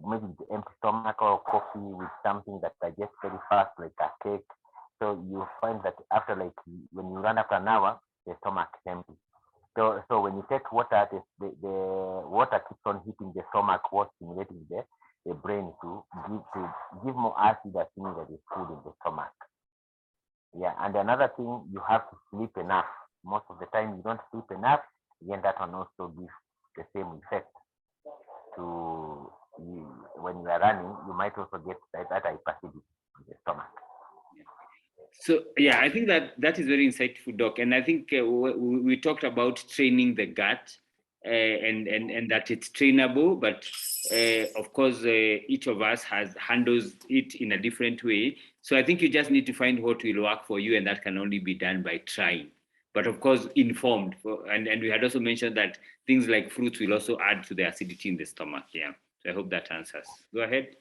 maybe with empty stomach, or coffee with something that digests very fast, like a cake. So you find that after, like when you run after an hour, the stomach is empty. So when you take water, the water keeps on hitting the stomach, what's stimulating the brain to give more acid, assuming that there's food in the stomach. Yeah, and another thing, you have to sleep enough. Most of the time, you don't sleep enough. Again, that one also gives the same effect. When you are running, you might also get that hyperacidity in the stomach. So yeah, I think that is very insightful, Doc. And I think we talked about training the gut and that it's trainable, but of course each of us handles it in a different way. So I think you just need to find what will work for you, and that can only be done by trying. But of course, informed. And we had also mentioned that things like fruits will also add to the acidity in the stomach. Yeah. So I hope that answers. Go ahead.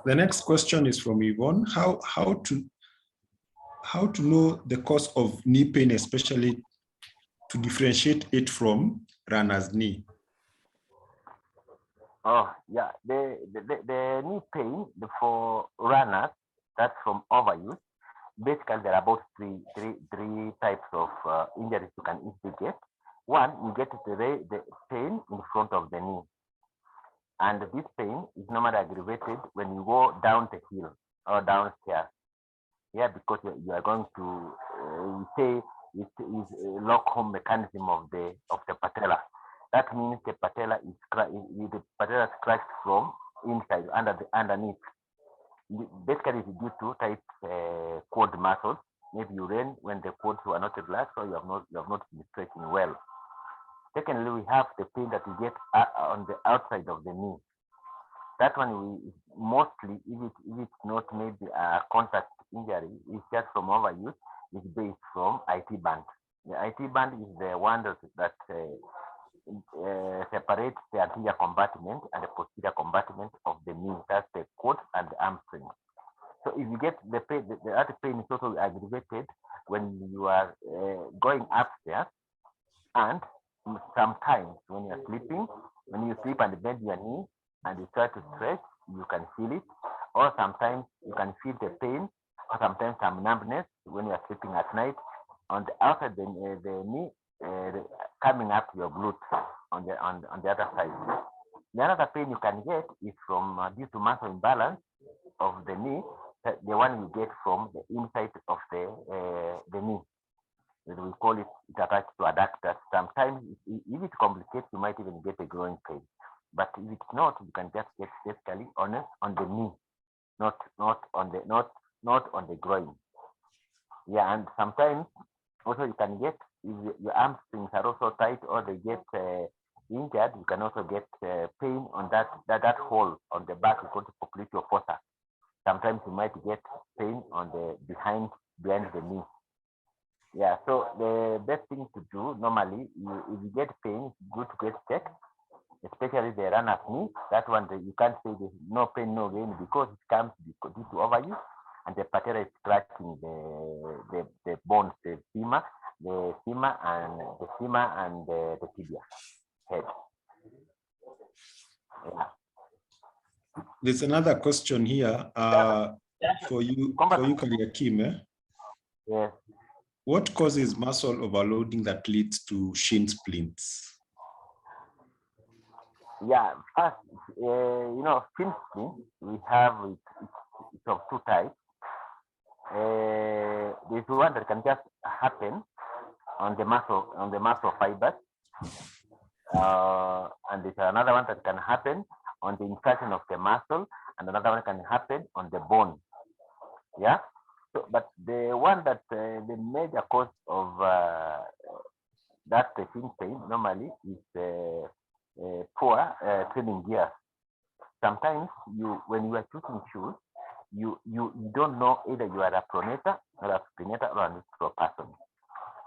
The next question is from Yvonne. How to know the cause of knee pain, especially to differentiate it from runner's knee? Oh yeah, the knee pain for runners, that's from overuse. Basically, there are about three types of injuries you can easily get. One, you get the pain in front of the knee. And this pain is normally aggravated when you go down the hill or downstairs. Yeah, because you are going to say it is a lock home mechanism of the patella. That means the patella is scratched from inside, underneath. Basically, it's due to tight quad muscles. Maybe you ran when the quads were not relaxed, or you have not been stretching well. Secondly, we have the pain that you get on the outside of the knee. That one mostly, if it's not maybe a contact injury, it's just from overuse. It's based from IT band. The IT band is the one that separates the anterior compartment and the posterior compartment of the knee. That's the quad and the hamstring. So if you get the pain, the other pain is also aggravated when you are going upstairs, and sometimes when you are sleeping, when you sleep and bend your knee and you try to stretch, you can feel it, or sometimes you can feel the pain, or sometimes some numbness when you are sleeping at night on the outside the knee, coming up your glute on the other side. The other pain you can get is from due to muscle imbalance of the knee, the one you get from the inside of the knee. We call it attached to adductors. Sometimes if it complicates, you might even get a growing pain. But if it's not, you can just get basically on the knee, not on the groin. Yeah, and sometimes also you can get, if your hamstrings are also tight or they get injured, you can also get pain on that hole on the back. We call it popliteal fossa. Sometimes you might get pain on the behind the knee. Yeah, so the best thing to do normally, if you get pain, it's good to get checked, especially the runner's knee. That one, you can't say there's no pain, no gain, because it comes due to overuse, and the patella is scratching the bones, the femur and the tibia head. Yeah. There's another question here for you, Kariakim. Yes. What causes muscle overloading that leads to shin splints? Yeah, first, shin splint, we have it's of two types. There's one that can just happen on the muscle fibers, and there's another one that can happen on the insertion of the muscle, and another one can happen on the bone. Yeah. So, but the one that the major cause of that shin pain normally is poor training gear. Sometimes when you are choosing shoes, you don't know either you are a pronator or a supinator or a neutral person.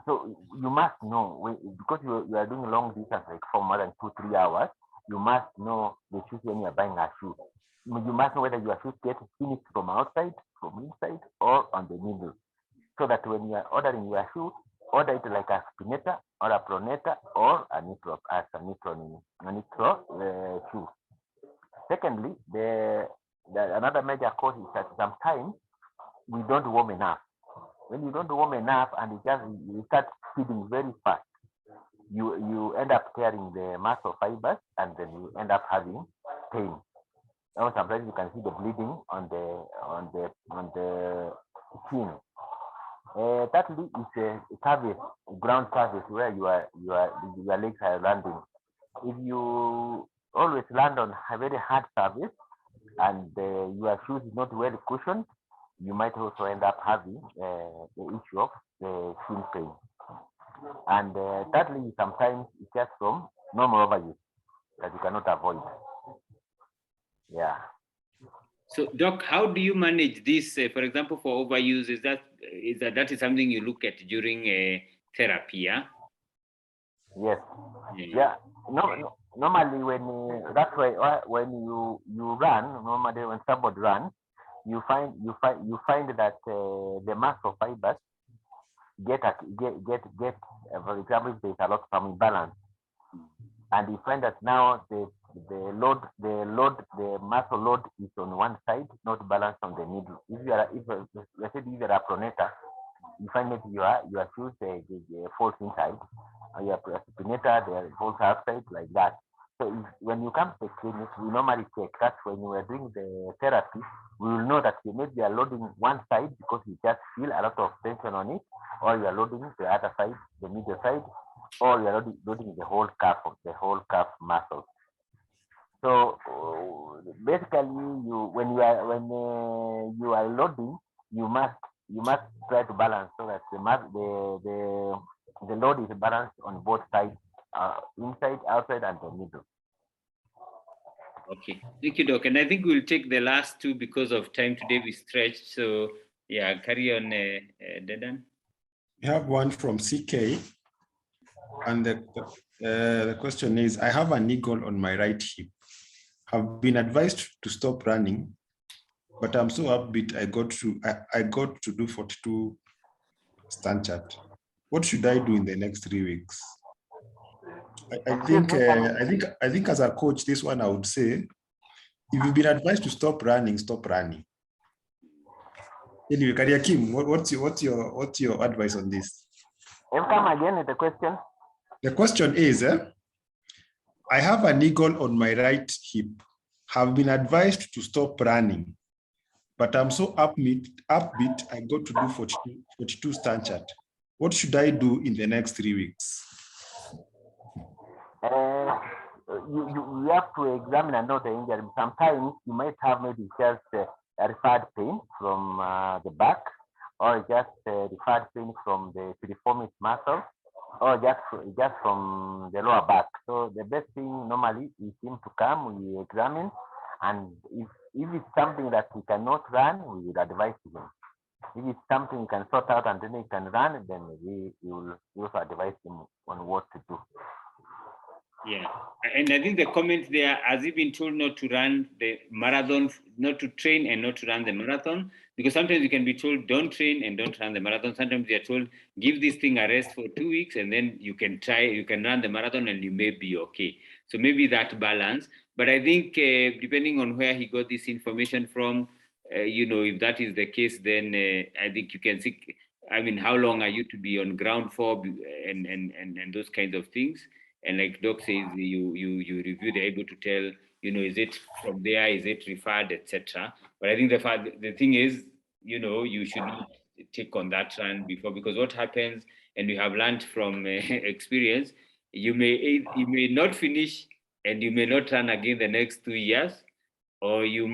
So you must know, because you are doing long distance, like for more than 2-3 hours, you must know the shoes when you are buying a shoe. You must know whether your shoes get finished from outside, from inside, or on the middle. So that when you are ordering your shoe, order it like a supinator or a pronator or a neutral shoe. Secondly, another major cause is that sometimes we don't warm enough. When you don't warm enough and you start feeding very fast, you end up tearing the muscle fibers, and then you end up having pain. Now sometimes you can see the bleeding on the skin. Thirdly is a surface, ground surface where your legs are landing. If you always land on a very hard surface and your shoes is not well cushioned, you might also end up having the issue of the shin pain. And thirdly, sometimes it's just from normal overuse that you cannot avoid. Yeah. So, Doc, how do you manage this? For example, for overuse, is that something you look at during therapy? Yeah. Yes. Yeah. No. Normally, that's why when you run, normally when somebody runs, you find that the muscle fibers get for example, if there's a lot of imbalance, and you find that now the muscle load is on one side, not balanced on the middle. If you are a pronator, you find that your shoes falls inside, or your supinator they falls outside, like that. So when you come to the clinic, we normally check that. When we are doing the therapy, we will know that you maybe are loading one side because you just feel a lot of tension on it, or you are loading the other side, the middle side, or you are loading the whole calf muscle. So basically, when you are loading, you must try to balance so that the load is balanced on both sides, inside, outside, and the middle. Okay, thank you, Doc. And I think we'll take the last two because of time today. We stretched, so yeah, carry on, Dedan. We have one from CK, and the question is: I have an eagle on my right hip. I've been advised to stop running, but I'm so upbeat. I got to do 42 stand chart. What should I do in the next 3 weeks? I think as a coach, this one I would say, if you've been advised to stop running, stop running. Anyway, Kariakim, what's your advice on this? Come again with the question. The question is, I have an eagle on my right hip. Have been advised to stop running, but I'm so upbeat. I got to do 42 stand chart. What should I do in the next 3 weeks? You have to examine and know the injury. Sometimes you might have maybe just a referred pain from the back, or just referred pain from the piriformis muscle, or just from the lower back. So the best thing normally is him to come, we examine, and if it's something that he cannot run, we will advise him. If it's something he can sort out and then he can run, then we will also advise him on what to do. Yeah, and I think the comment there, has he been told not to run the marathon, not to train and not to run the marathon? Because sometimes you can be told don't train and don't run the marathon. Sometimes you are told give this thing a rest for 2 weeks and then you can run the marathon and you may be okay. So maybe that balance. But I think depending on where he got this information from, if that is the case, then I think you can see, how long are you to be on ground for and those kinds of things. And like Doc says, you review, they're able to tell, is it from there, is it referred, etc. But I think the thing is, you should not take on that run before, because what happens, and we have learned from experience, you may not finish and you may not run again the next 2 years, or you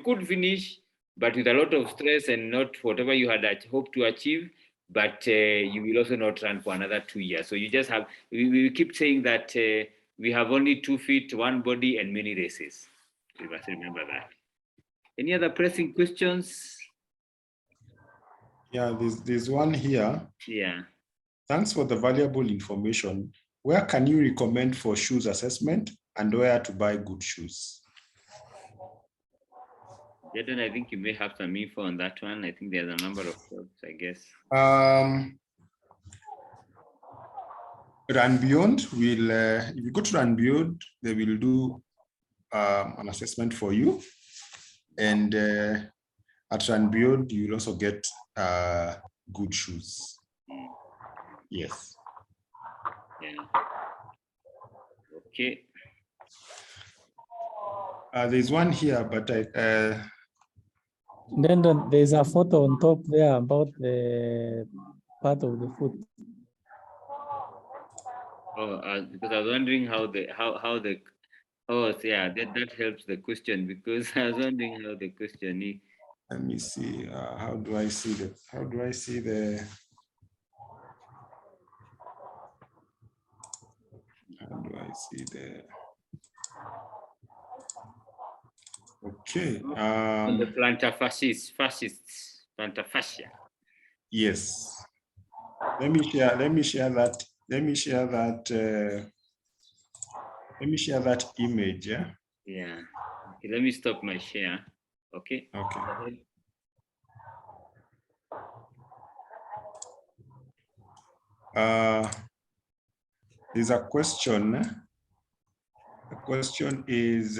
could finish, but with a lot of stress and not whatever you had hoped to achieve. But you will also not run for another 2 years. So you just have, we keep saying that we have only 2 feet, one body, and many races. You must remember that. Any other pressing questions? Yeah, there's one here. Yeah. Thanks for the valuable information. Where can you recommend for shoes assessment and where to buy good shoes? Dedan, I think you may have some info on that one. I think there's a number of shops, I guess. Run Beyond will, if you go to Run Beyond, they will do an assessment for you. And at Run Beyond, you will also get good shoes. Yes. Yeah. Okay. There's one here, but Then there's a photo on top there about the part of the foot. Oh, because I was wondering that helps the question, because I was wondering how the question is. Let me see. How do I see the? Okay. On the plantar fascia. Yes. Let me share that. Let me share that image. Yeah. Yeah. Okay, let me stop my share. Okay. Okay. There's a question. The question is.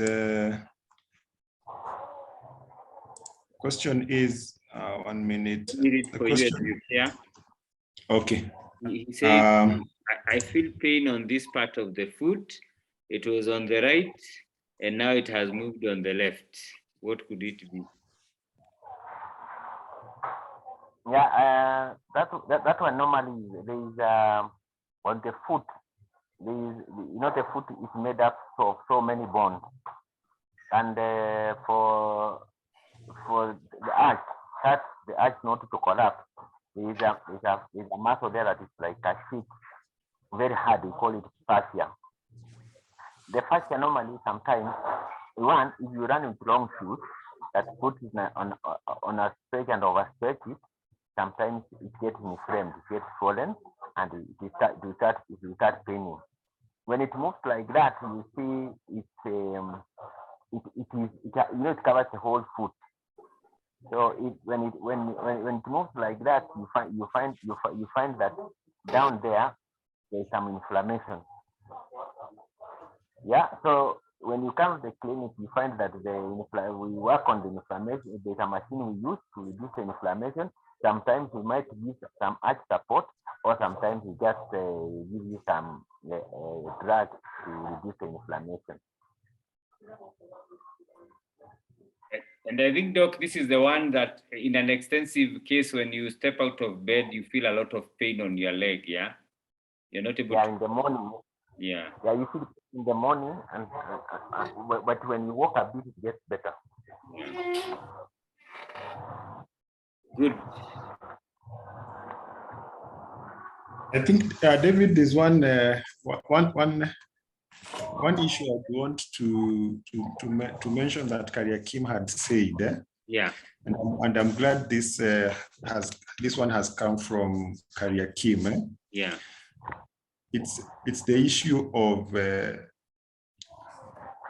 Question is 1 minute. The question. Yeah. Okay. He said, I feel pain on this part of the foot. It was on the right, and now it has moved on the left. What could it be? Yeah, that one normally there is on the foot. The foot is made up of so many bones, and for the arch not to collapse, there is a muscle there that is like a sheet, very hard. We call it fascia. The fascia normally sometimes, if you run with long shoes that put it on a stretch and overstretch it, sometimes it gets inflamed, it gets swollen, and it will start paining. When it moves like that, you see it's it covers the whole foot. So when it moves like that, you find that down there's some inflammation. Yeah. So when you come to the clinic, you find that we work on the inflammation. There's a machine we use to reduce the inflammation. Sometimes we might use some arch support, or sometimes we just give you some drug to reduce the inflammation. And I think, Doc, this is the one that in an extensive case, when you step out of bed, you feel a lot of pain on your leg, yeah? You're not able to... in the morning. Yeah. Yeah, you feel in the morning, but when you walk a bit, it gets better. Yeah. Good. I think, David, there's one issue I want to mention that Kariakim had said. Yeah. And I'm glad this one has come from Kariakim. Yeah. It's the issue of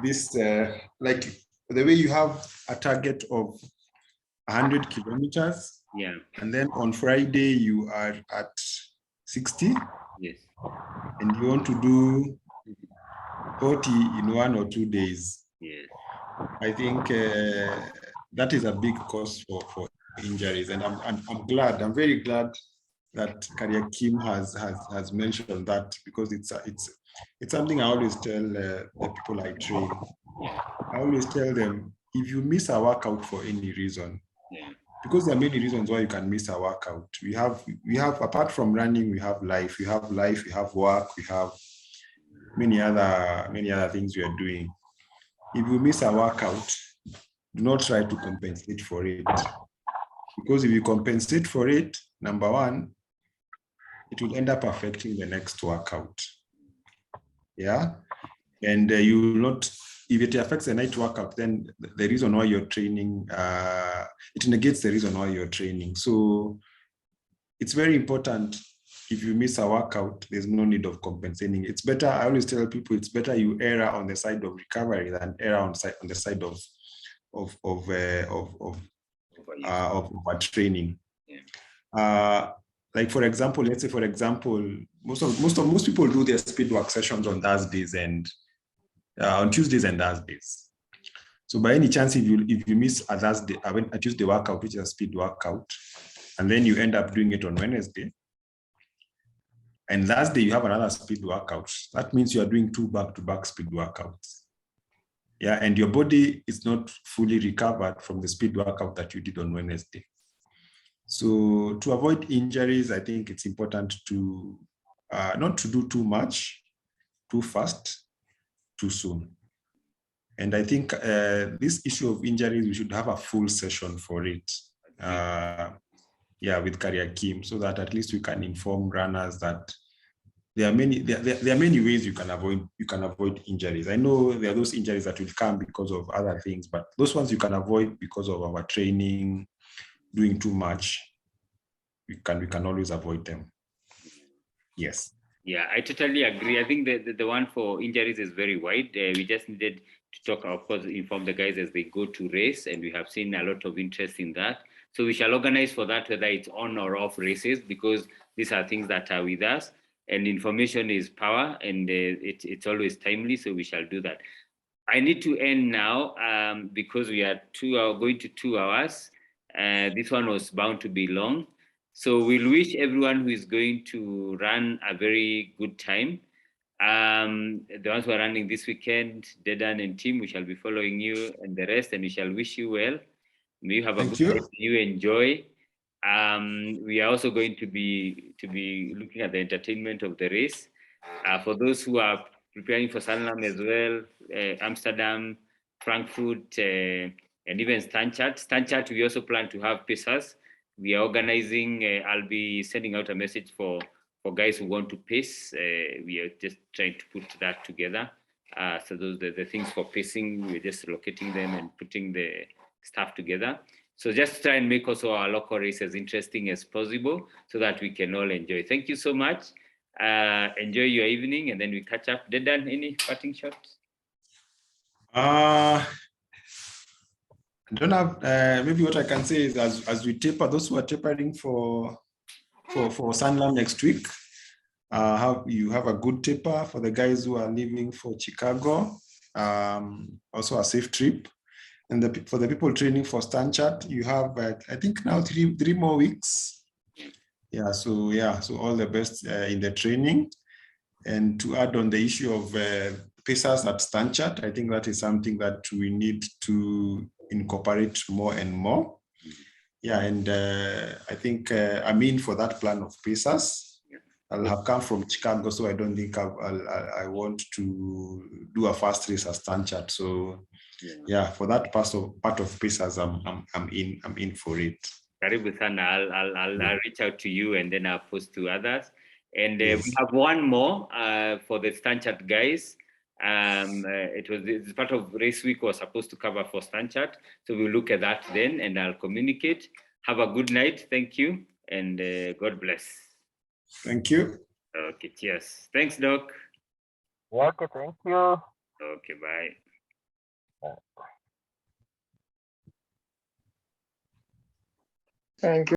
this, like the way you have a target of 100 kilometers. Yeah. And then on Friday you are at 60. Yes. And you want to do 40 in 1 or 2 days. Yes. I think that is a big cause for injuries, and I'm very glad that Kariakim has mentioned that, because it's something I always tell the people I train. I always tell them, if you miss a workout for any reason, because there are many reasons why you can miss a workout. We have apart from running, we have life, we have work, we have many other things we are doing. If you miss a workout, do not try to compensate for it. Because if you compensate for it, number one, it will end up affecting the next workout. Yeah. And you will not, if it affects the night workout, then the reason why you're training, it negates the reason why you're training. So it's very important. If you miss a workout, there's no need of compensating. It's better, I always tell people, it's better you err on the side of recovery than err on the side of training. Yeah. Like for example, let's say for example, most people do their speed work sessions on Thursdays and on Tuesdays and Thursdays. So by any chance, if you miss a Tuesday workout, which is a speed workout, and then you end up doing it on Wednesday, and Thursday you have another speed workout, that means you are doing 2 back-to-back speed workouts. Yeah, and your body is not fully recovered from the speed workout that you did on Wednesday. So to avoid injuries, I think it's important to not to do too much, too fast, too soon. And I think this issue of injuries, we should have a full session for it. With Kariakim, so that at least we can inform runners that there are many ways you can avoid injuries. I know there are those injuries that will come because of other things, but those ones you can avoid because of our training, doing too much. We can always avoid them. Yes. Yeah, I totally agree. I think the one for injuries is very wide. We just needed to talk, of course, inform the guys as they go to race, and we have seen a lot of interest in that. So we shall organize for that, whether it's on or off races, because these are things that are with us, and information is power, and it's always timely. So we shall do that. I need to end now because we are going to 2 hours. This one was bound to be long. So we'll wish everyone who is going to run a very good time. The ones who are running this weekend, Dedan and team, we shall be following you and the rest, and we shall wish you well. May you have a good time. You enjoy. We are also going to be looking at the entertainment of the race. For those who are preparing for Sanlam as well, Amsterdam, Frankfurt, and even Stanchart, we also plan to have pacers. We are organizing, I'll be sending out a message for guys who want to pace. We are just trying to put that together. So those are the things for pacing. We're just locating them and putting the stuff together. So just try and make also our local race as interesting as possible so that we can all enjoy. Thank you so much. Enjoy your evening, and then we catch up. Dedan, any parting shots? I don't have, maybe what I can say is as we taper, those who are tapering for Sunland next week, you have a good taper. For the guys who are leaving for Chicago, also a safe trip. And for the people training for Stanchart, you have, I think now three more weeks. Yeah, so all the best in the training. And to add on the issue of pacers at Stanchart, I think that is something that we need to incorporate more and more. Yeah, and I think I'm in for that plan of pacers. I'll have come from Chicago, so I don't think I want to do a fast race at Stanchart. So yeah, for that part of pacers, I'm in for it. Karibu sana. I'll reach out to you and then I'll post to others. And Yes. we have one more for the Stanchart guys. It's part of race week was supposed to cover for Stanchart. So we'll look at that then and I'll communicate. Have a good night. Thank you. And God bless. Thank you. Okay, cheers. Thanks, Doc. Okay, thank you. Okay, bye. Thank you.